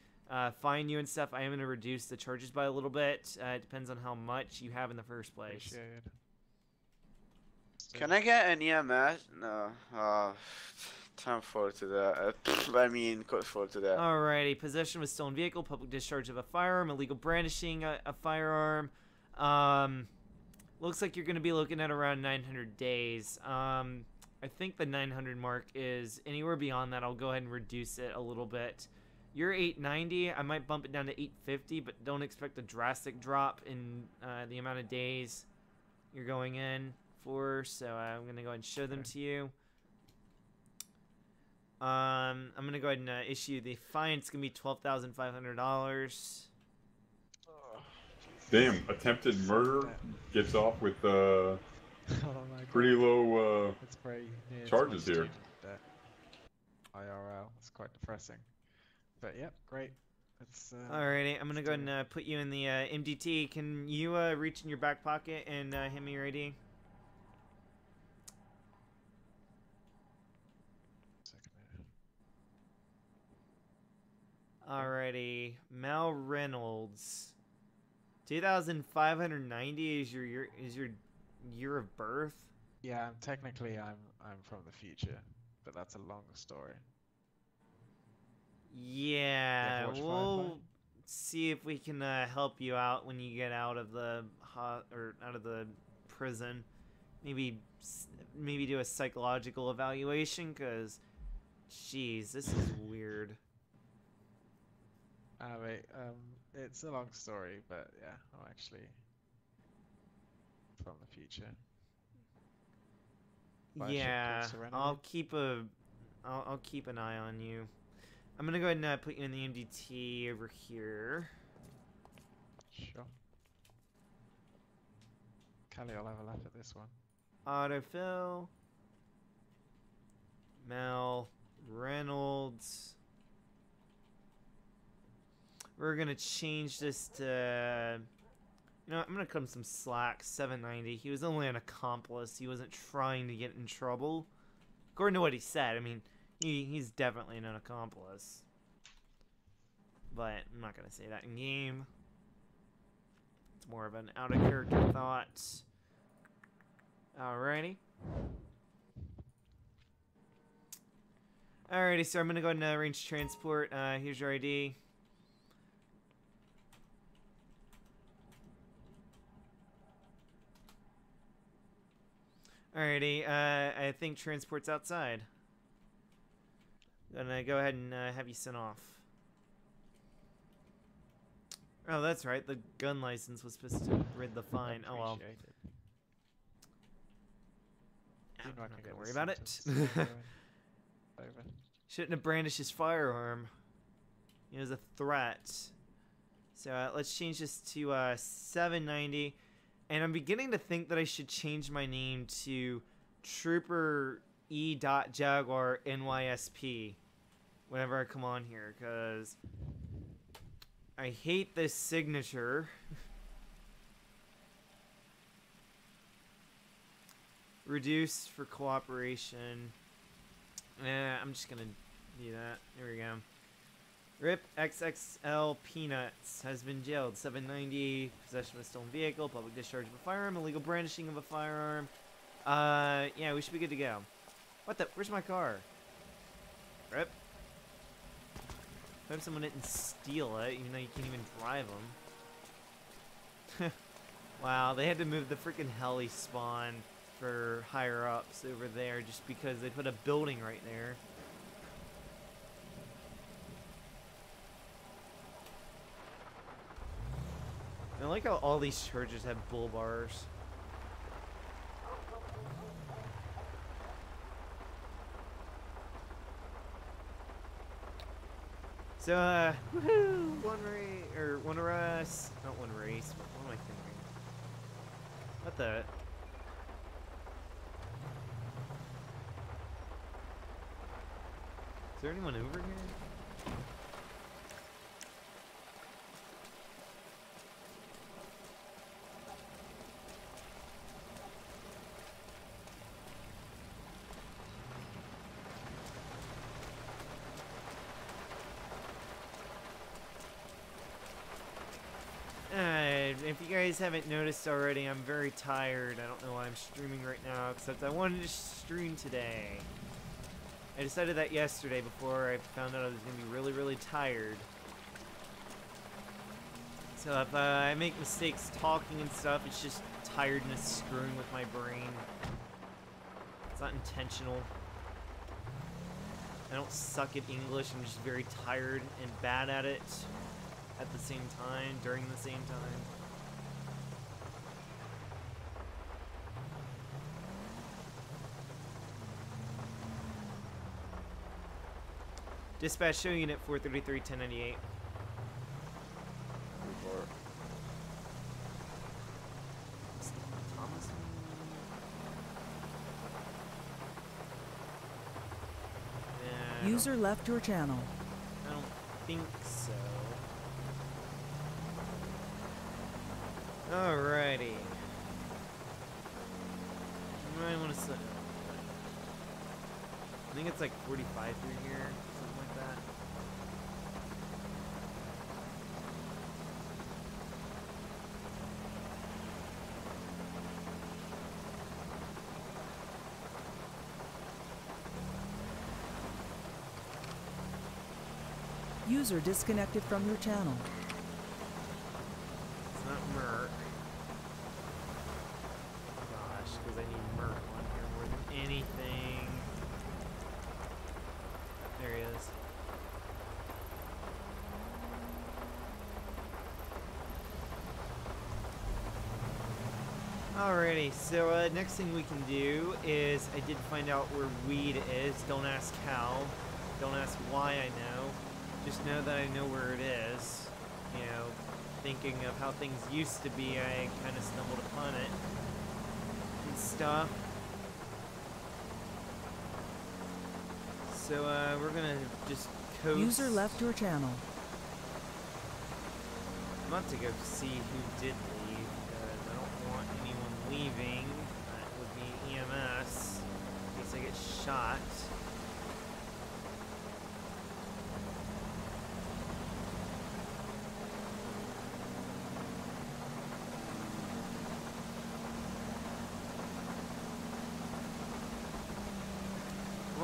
fine you and stuff, I am gonna reduce the charges by a little bit. It depends on how much you have in the first place. Appreciate it. Can I get an EMS? No. Time forward to that. I mean, code forward to that. Alrighty, possession of a stolen vehicle, public discharge of a firearm, illegal brandishing a firearm. Looks like you're going to be looking at around 900 days. I think the 900 mark is anywhere beyond that. I'll go ahead and reduce it a little bit. You're 890. I might bump it down to 850, but don't expect a drastic drop in the amount of days you're going in for. So I'm going to go ahead and show them to you. I'm gonna go ahead and issue the fine. It's gonna be $12,500. Damn, attempted murder gets off with Oh my pretty God. low It's very near to charges my here. student debt. IRL. It's quite depressing. But yep, great. It's Alrighty, I'm gonna go ahead and put you in the MDT. Can you reach in your back pocket and hand me your ID? Alrighty, Mal Reynolds. 2,590 is your year of birth. Yeah, technically I'm from the future, but that's a long story. Yeah, watch we'll Firefly? see if we can help you out when you get out of the out of the prison. Maybe do a psychological evaluation, cause, jeez, this is weird. Wait, it's a long story, but yeah, I'm actually from the future. By a ship Yeah, called Serenity. I'll keep an eye on you. I'm gonna go ahead and put you in the MDT over here. Sure. Callie, I'll have a laugh at this one. Autofill. Mal Reynolds. We're gonna change this to, you know, I'm gonna cut him some slack. 790. He was only an accomplice. He wasn't trying to get in trouble, according to what he said. I mean, he's definitely an accomplice, but I'm not gonna say that in game. It's more of an out of character thought. Alrighty. Alrighty, so I'm gonna go ahead and arrange transport. Here's your ID. Alrighty, I think transport's outside. Gonna go ahead and have you sent off. Oh, that's right. The gun license was supposed to rid the fine. Oh well. I'm not gonna worry about it. Shouldn't have brandished his firearm. It was a threat. So let's change this to 790. And I'm beginning to think that I should change my name to Trooper E. Jaguar NYSP whenever I come on here, because I hate this signature. Reduce for cooperation. I'm just gonna do that. There we go. RIP XXL Peanuts has been jailed. 790, possession of a stolen vehicle, public discharge of a firearm, illegal brandishing of a firearm. Yeah, we should be good to go. What the? Where's my car? RIP. I hope someone didn't steal it, even though you can't even drive them. Wow, they had to move the freaking heli spawn for higher ups over there just because they put a building right there. I like how all these churches have bull bars. So, woohoo! One race, not one race, what am I thinking? What the? Is there anyone over here? If you guys haven't noticed already, I'm very tired. I don't know why I'm streaming right now, except I wanted to stream today. I decided that yesterday before I found out I was going to be really, really tired. So if I make mistakes talking and stuff, it's just tiredness screwing with my brain. It's not intentional. I don't suck at English, I'm just very tired and bad at it at the same time, during the same time. Dispatch, show unit 433 1098. Thomas? Yeah, User left your channel. I don't think so. Alrighty. I might want to set. I think it's like 45 through here, something like that. User disconnected from your channel. It's not Merc. Gosh, because I need Merc on here more than anything. There he is. Alrighty, so next thing we can do is I did find out where weed is. Don't ask how. Don't ask why I know. Just know that I know where it is. You know, thinking of how things used to be, I kind of stumbled upon it and stuff. So we're gonna just coast. User left your channel. I'm about to go see who did leave because I don't want anyone leaving. That would be EMS in case I get shot.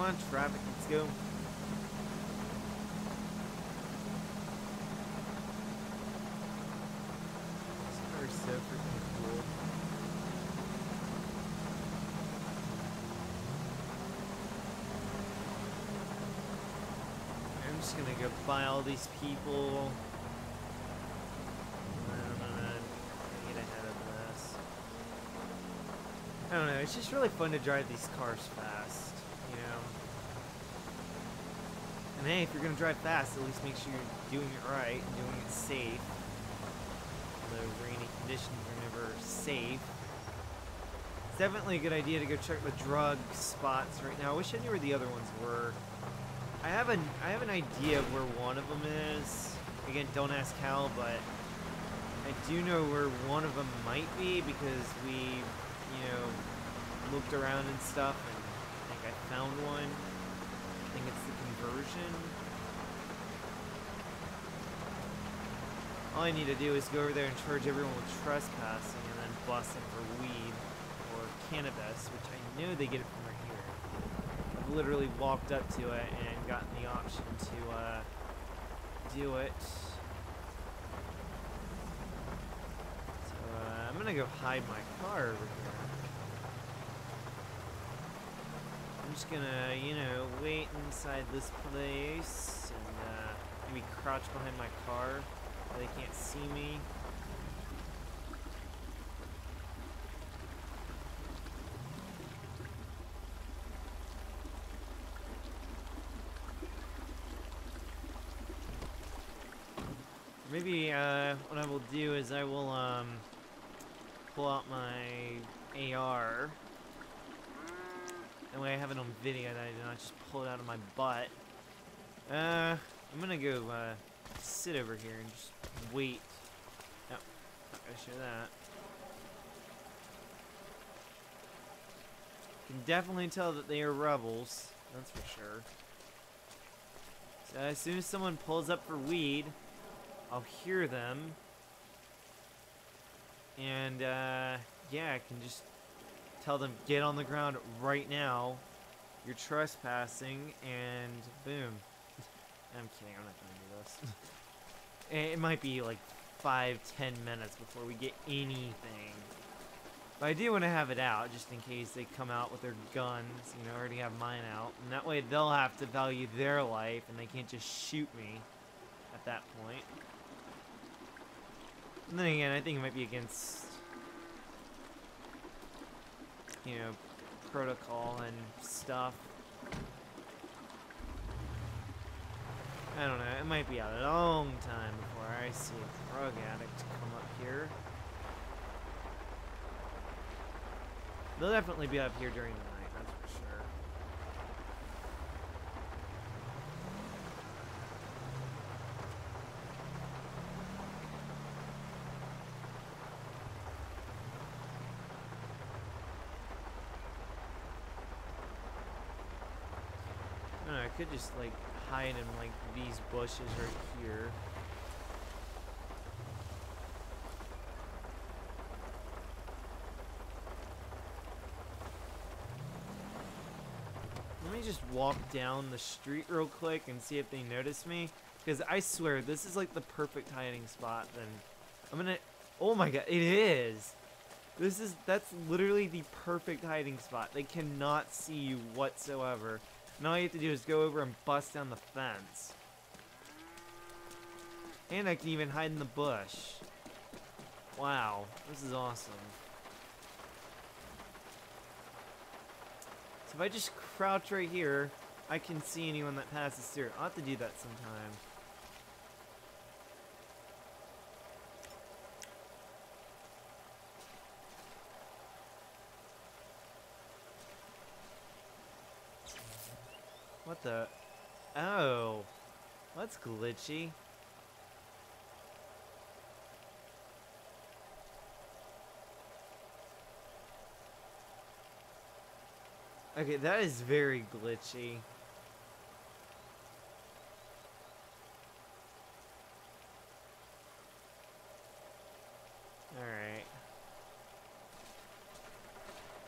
on, traffic, let's go. This car is so freaking cool. I'm just gonna go buy all these people. Get ahead of this. I don't know, it's just really fun to drive these cars fast, you know? And hey, if you're gonna drive fast, at least make sure you're doing it right and doing it safe. Although rainy conditions are never safe. It's definitely a good idea to go check the drug spots right now. I wish I knew where the other ones were. I have an idea of where one of them is. Again, don't ask how, but I do know where one of them might be because we, you know, looked around and stuff, and I think I found one. I think it's the conversion. All I need to do is go over there and charge everyone with trespassing and then bust them for weed or cannabis, which I know they get it from right here. I've literally walked up to it and gotten the option to do it. So I'm gonna go hide my car over here. I'm just gonna, you know, wait inside this place and maybe crouch behind my car so they can't see me. Maybe what I will do is I will pull out my AR. That way I have it on video that I do not just pull it out of my butt. I'm gonna go sit over here and just wait. No, not gonna show that. Can definitely tell that they are rebels, that's for sure. So as soon as someone pulls up for weed, I'll hear them, and yeah, I can just tell them, get on the ground right now, you're trespassing, and boom. I'm kidding, I'm not gonna do this. It might be like 5-10 minutes before we get anything. But I do want to have it out, just in case they come out with their guns, you know, I already have mine out, and that way they'll have to value their life, and they can't just shoot me at that point. And then again, I think it might be against, you know, protocol and stuff. I don't know, it might be a long time before I see a drug addict come up here. They'll definitely be up here during the night, that's for sure. I don't know, I could just like hide in like these bushes right here. Let me just walk down the street real quick and see if they notice me. Because I swear, this is like the perfect hiding spot. Then I'm gonna, oh my god, it is. That's literally the perfect hiding spot. They cannot see you whatsoever. And all you have to do is go over and bust down the fence. And I can even hide in the bush. Wow, this is awesome. So if I just crouch right here, I can see anyone that passes through. I'll have to do that sometime. What the? Oh, that's glitchy. Okay, that is very glitchy. Alright.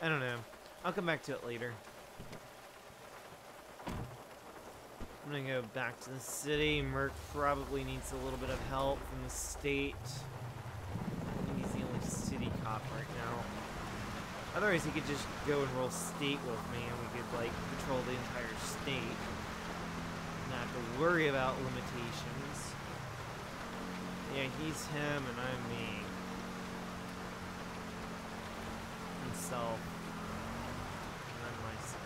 I don't know. I'll come back to it later. I'm gonna go back to the city. Merc probably needs a little bit of help from the state. I think he's the only city cop right now. Otherwise, he could just go and roll state with me, and we could, like, patrol the entire state. Not have to worry about limitations. Yeah, he's him, and I'm me. Himself. And I'm myself.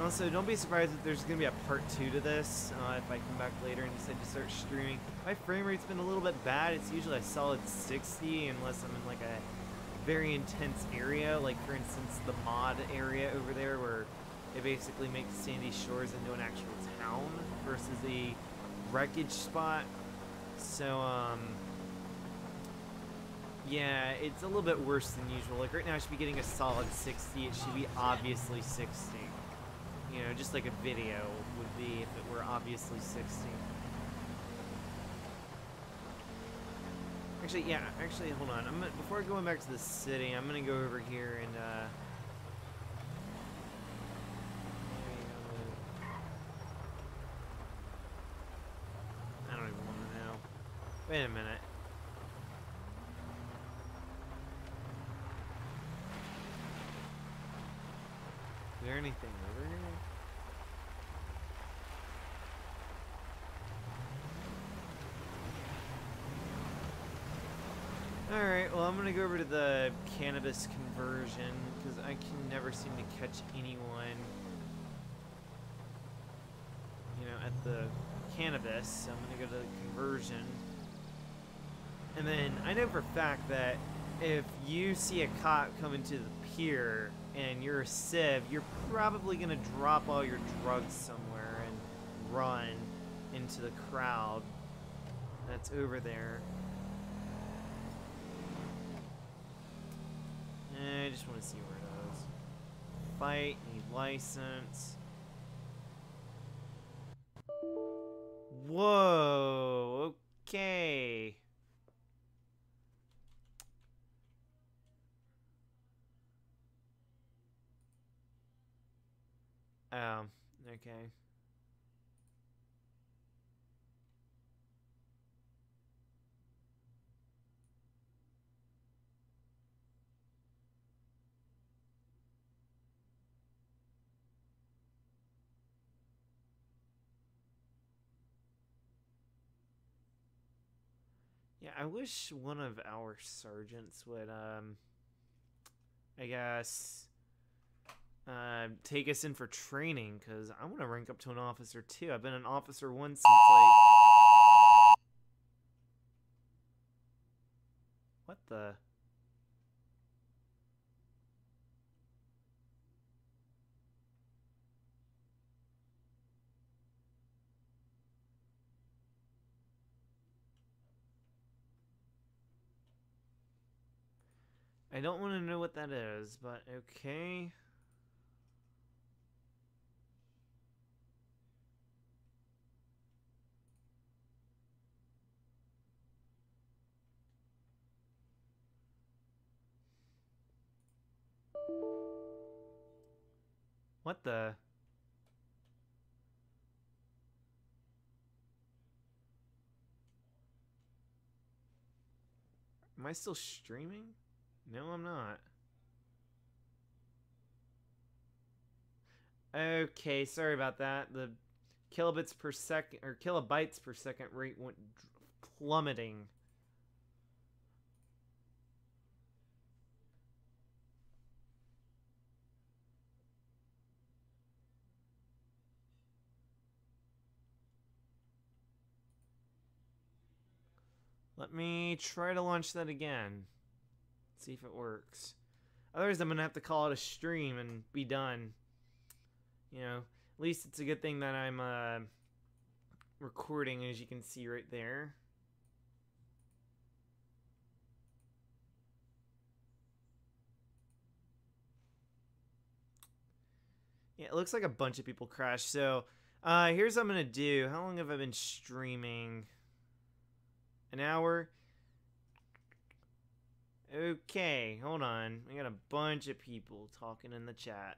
Also, don't be surprised if there's going to be a part 2 to this, if I come back later and decide to start streaming. My frame rate's been a little bit bad. It's usually a solid 60 unless I'm in like a very intense area, like for instance the mod area over there where it basically makes Sandy Shores into an actual town versus a wreckage spot. So, yeah, it's a little bit worse than usual. Like right now I should be getting a solid 60. It should be obviously 60. You know, just like a video would be if it were obviously 60. Actually, yeah, hold on. Before going back to the city, I'm gonna go over here and, I don't even want to know. Wait a minute. Is there anything over here? Alright, well I'm gonna go over to the cannabis conversion, because I can never seem to catch anyone, you know, at the cannabis, so I'm gonna go to the conversion. And then, I know for a fact that if you see a cop coming to the pier, and you're a civ, you're probably gonna drop all your drugs somewhere and run into the crowd that's over there. I just want to see where it is. Fight, need license. Whoa, okay. Okay. Yeah, I wish one of our sergeants would, I guess, take us in for training, because I want to rank up to an officer, too. I've been an officer once since, like... What the... I don't want to know what that is, but okay. What the... Am I still streaming? No, I'm not. Okay, sorry about that. The kilobits per second, or kilobytes per second rate went plummeting. Let me try to launch that again. See if it works. Otherwise, I'm gonna have to call it a stream and be done. You know, at least it's a good thing that I'm recording, as you can see right there. Yeah, it looks like a bunch of people crashed. So, here's what I'm gonna do. How long have I been streaming? An hour. Okay, hold on. We got a bunch of people talking in the chat.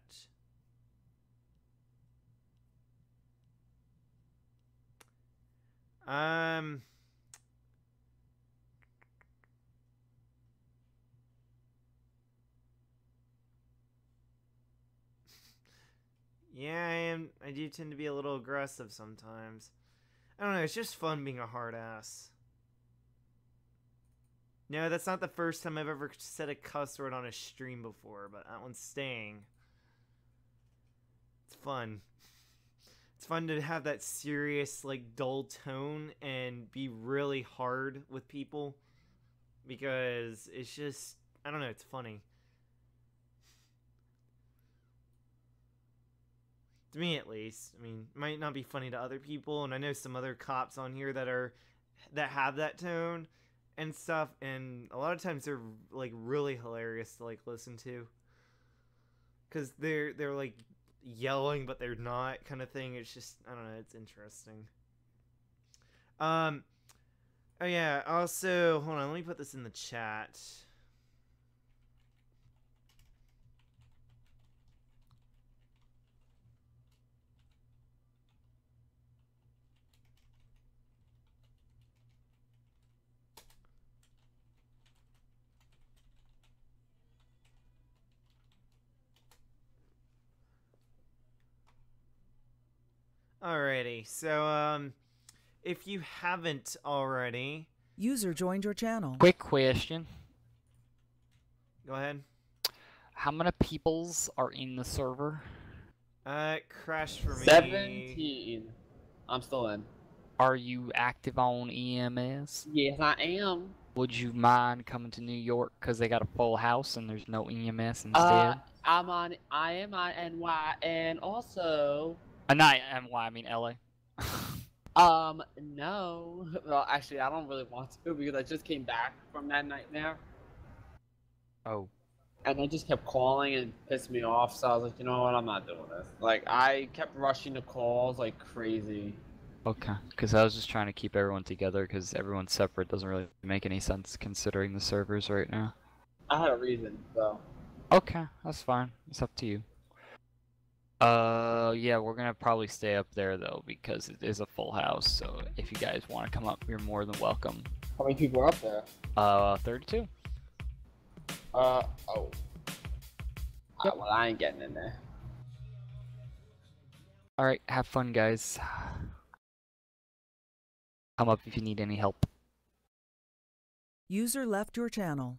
Yeah, I do tend to be a little aggressive sometimes. I don't know, it's just fun being a hard ass. No, that's not the first time I've ever said a cuss word on a stream before, but that one's staying. It's fun. It's fun to have that serious, like, dull tone and be really hard with people. Because it's just, I don't know, it's funny. To me, at least. I mean, it might not be funny to other people, and I know some other cops on here that have that tone and stuff, and a lot of times they're like really hilarious to like listen to, because they're like yelling but they're not, kind of thing. It's just, I don't know, it's interesting. Oh yeah, also hold on, let me put this in the chat. Alrighty, so if you haven't already, User joined your channel. Quick question. go ahead. How many peoples are in the server? It crashed for me. 17. I'm still in. Are you active on EMS? Yes, I am. Would you mind coming to New York because they got a full house and there's no EMS instead? I am on NY, and also... Not NY, I mean LA. No. Well, actually, I don't really want to because I just came back from that nightmare. Oh. And they just kept calling and pissed me off, so I was like, you know what, I'm not doing this. Like, I kept rushing the calls like crazy. Okay, because I was just trying to keep everyone together because everyone's separate doesn't really make any sense considering the servers right now. I had a reason, so. Okay, that's fine. It's up to you. Yeah, we're gonna probably stay up there though because it is a full house. So if you guys want to come up, you're more than welcome. How many people are up there? 32. Oh. Yep. Well, I ain't getting in there. All right, have fun, guys. Come up if you need any help. User left your channel.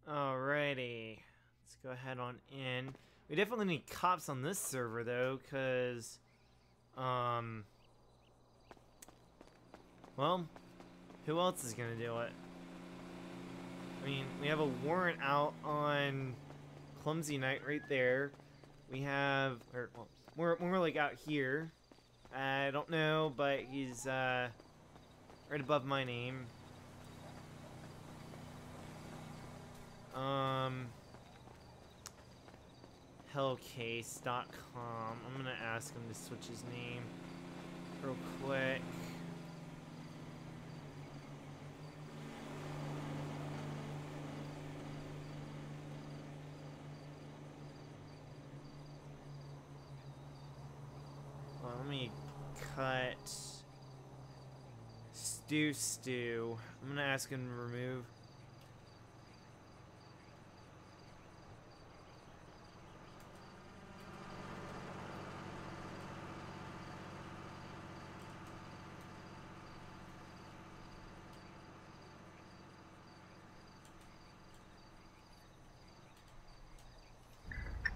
Alrighty, let's go ahead on in. We definitely need cops on this server though, cause, well, who else is gonna do it? I mean, we have a warrant out on Clumsy Knight right there. We have, or well, more like out here. I don't know, but he's right above my name. Hellcase.com. I'm gonna ask him to switch his name real quick. Well, let me cut Stew. I'm gonna ask him to remove.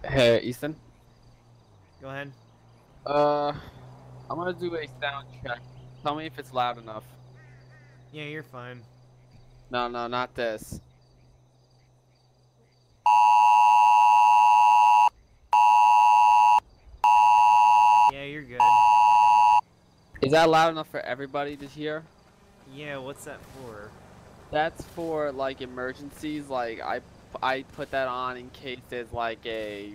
Hey, Ethan. Go ahead. I'm gonna do a sound check. Tell me if it's loud enough. Yeah, you're fine. No, not this. Is that loud enough for everybody to hear? Yeah, what's that for? That's for like emergencies. Like I put that on in case there's like a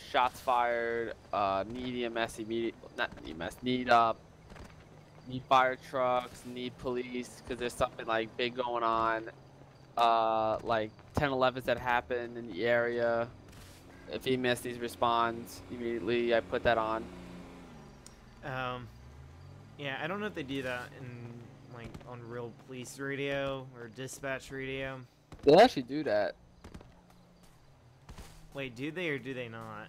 shots fired, need EMS immediate, not EMS, need fire trucks, need police, because there's something like big going on. Like 10-11s that happen in the area. If EMS needs to respond immediately, I put that on. Yeah, I don't know if they do that in like on real police radio or dispatch radio. They actually do that. Wait, do they or do they not?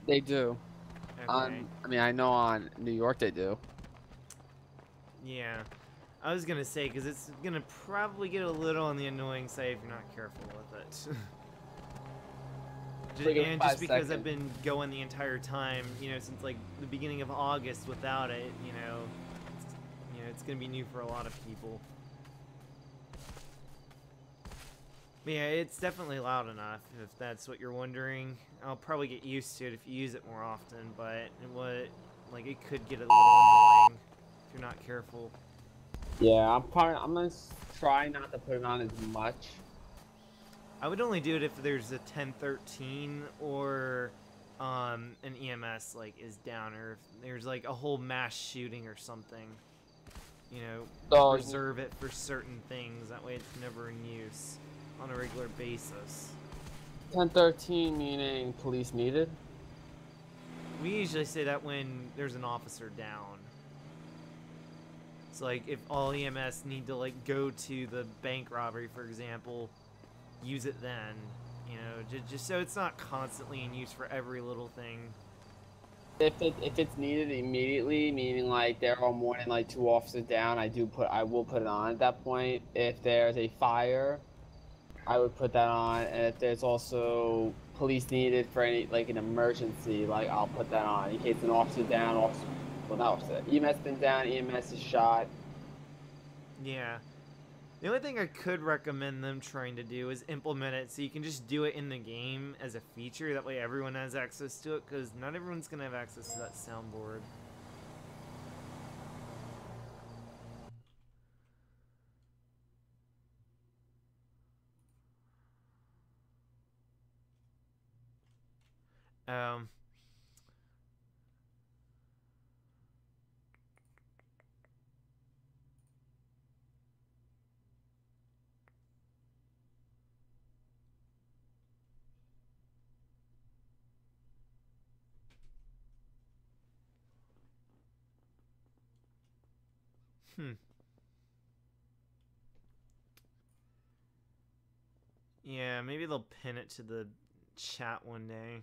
They do. Okay. I mean, I know on New York they do. Yeah. I was gonna say, because it's gonna probably get a little on the annoying side if you're not careful with it. Just because I've been going the entire time, you know, since like the beginning of August without it, you know, it's gonna be new for a lot of people. But yeah, it's definitely loud enough, if that's what you're wondering. I'll probably get used to it if you use it more often, but it could get a little annoying if you're not careful. Yeah, I'm gonna try not to put it on as much. I would only do it if there's a 1013 or an EMS like is down, or if there's like a whole mass shooting or something. You know, reserve it for certain things. That way it's never in use on a regular basis. 1013 meaning police needed? We usually say that when there's an officer down. So like if all EMS need to like go to the bank robbery, for example, use it then, you know, just so it's not constantly in use for every little thing. If it's needed immediately, meaning like there are more than like 2 officers down, I will put it on at that point. If there's a fire, I would put that on, and if there's also police needed for any like an emergency, like I'll put that on in case an officer down, well not officer, EMS been down, EMS is shot. Yeah. The only thing I could recommend them trying to do is implement it so you can just do it in the game as a feature. That way everyone has access to it, because not everyone's going to have access to that soundboard. Yeah, maybe they'll pin it to the chat one day.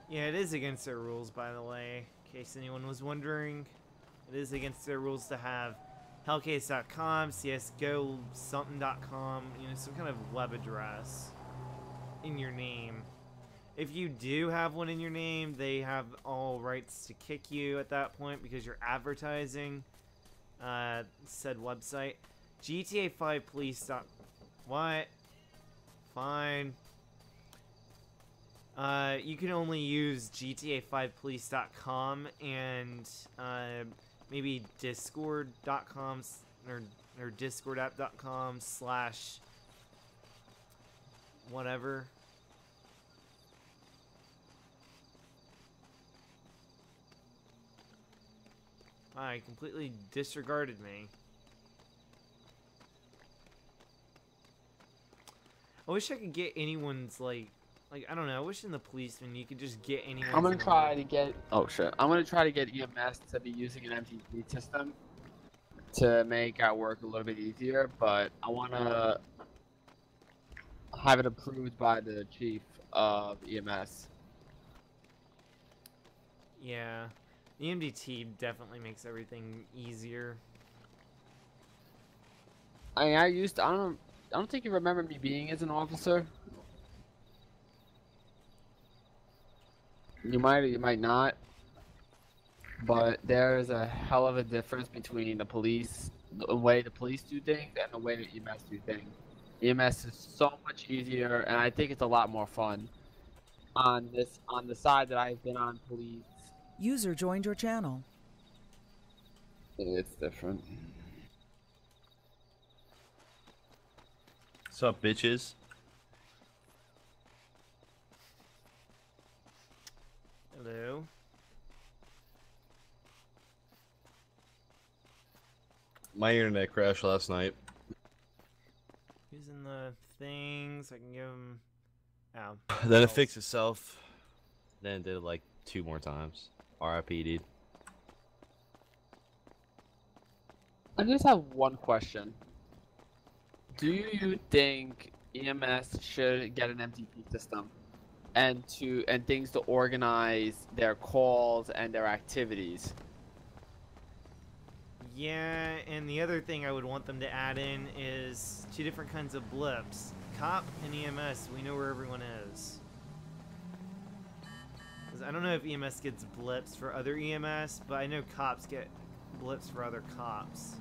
Yeah, it is against their rules, by the way, in case anyone was wondering. It is against their rules to have hellcase.com, csgo something.com, you know, some kind of web address in your name. If you do have one in your name, they have all rights to kick you at that point because you're advertising said website. GTA5Police. What? Fine. You can only use GTA5Police.com and maybe Discord.com or DiscordApp.com / whatever. I completely disregarded me. I wish I could get anyone's like I don't know. I wish in the policeman you could just get anyone. I'm gonna try to get. Oh shit! I'm gonna try to get EMS to be using an MTV system to make our work a little bit easier, but I wanna have it approved by the chief of EMS. Yeah, the MDT definitely makes everything easier. I mean, I don't think you remember me being as an officer. You might or you might not. But there is a hell of a difference between the way the police do things and the way the EMS do things. EMS is so much easier, and I think it's a lot more fun. On the side that I've been on police, User joined your channel. it's different. What's up, bitches? Hello. My internet crashed last night. Using the things, I can give him. Ow. Then it fixed itself. Then did it like 2 more times. RIP, dude. I just have one question. Do you think EMS should get an MTP system and things to organize their calls and their activities? Yeah, and the other thing I would want them to add in is 2 different kinds of blips. Cop and EMS, we know where everyone is. Because I don't know if EMS gets blips for other EMS, but I know cops get blips for other cops.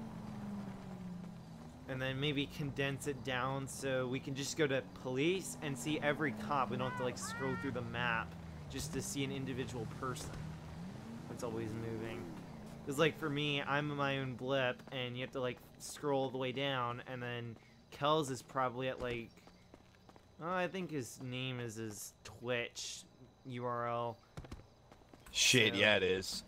And then maybe condense it down so we can just go to police and see every cop. We don't have to like scroll through the map just to see an individual person. It's always moving. Because like for me, I'm my own blip and you have to like scroll all the way down, and then Kells is probably at like, oh, I think his name is his Twitch URL. Shit, So, yeah, it is.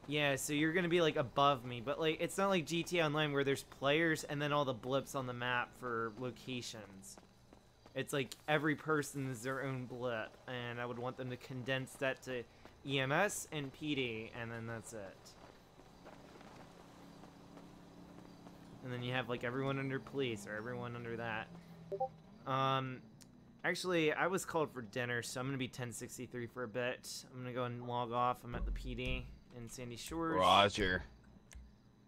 yeah, so you're gonna be like above me, but like it's not like GTA Online where there's players and then all the blips on the map for locations. It's like every person is their own blip, and I would want them to condense that to EMS and PD, and then that's it. And then you have like everyone under police or everyone under that. Actually, I was called for dinner, so I'm gonna be 1063 for a bit. I'm gonna go and log off. I'm at the PD in Sandy Shores. Roger.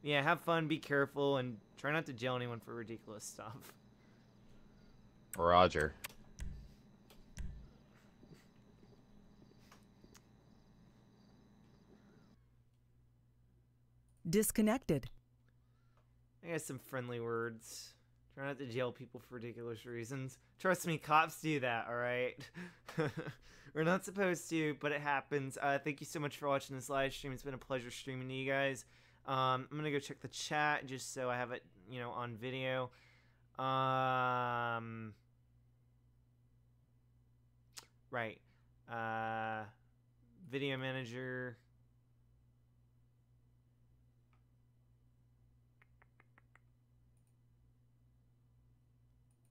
Yeah, have fun, be careful, and try not to jail anyone for ridiculous stuff. Roger. Disconnected. I got some friendly words. Try not to jail people for ridiculous reasons. Trust me, cops do that, alright? We're not supposed to, but it happens. Thank you so much for watching this live stream. It's been a pleasure streaming to you guys. I'm gonna go check the chat just so I have it, you know, on video. Right. Video manager.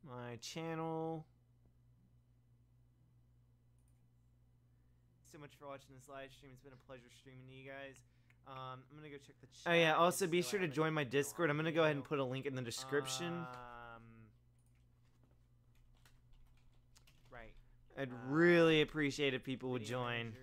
My channel. So much for watching this live stream. It's been a pleasure streaming to you guys. I'm gonna go check the chat. Oh yeah, also be sure to join my Discord. I'm gonna go ahead and put a link in the description. Right. I'd really appreciate if people would join.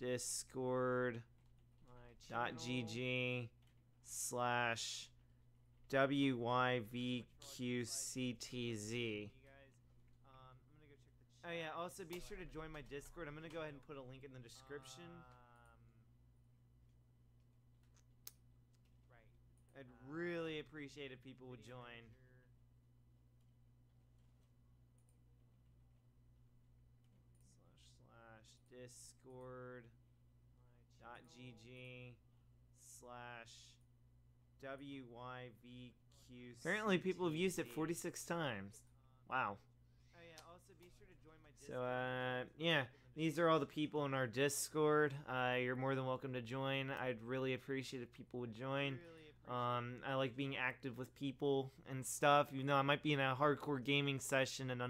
discord.gg/WYVQCTZ. Oh yeah, also be sure to join my Discord. I'm gonna go ahead and put a link in the description. Right. I'd really appreciate if people would join. Discord.gg/WYVQ. Apparently people have used it 46 times. Wow. So, yeah, these are all the people in our Discord. You're more than welcome to join. I'd really appreciate if people would join. I like being active with people and stuff, even though I might be in a hardcore gaming session and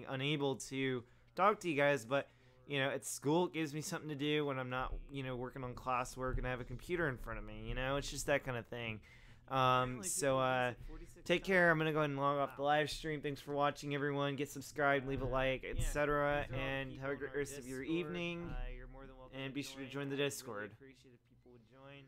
unable to talk to you guys, but, you know, at school it gives me something to do when I'm not, you know, working on classwork and I have a computer in front of me, you know? It's just that kind of thing. Take care. I'm gonna go ahead and log off the live stream. Thanks for watching, everyone. Get subscribed, leave a like, etc. And have a great rest of your evening. And be sure to join the Discord. Appreciate if people would join.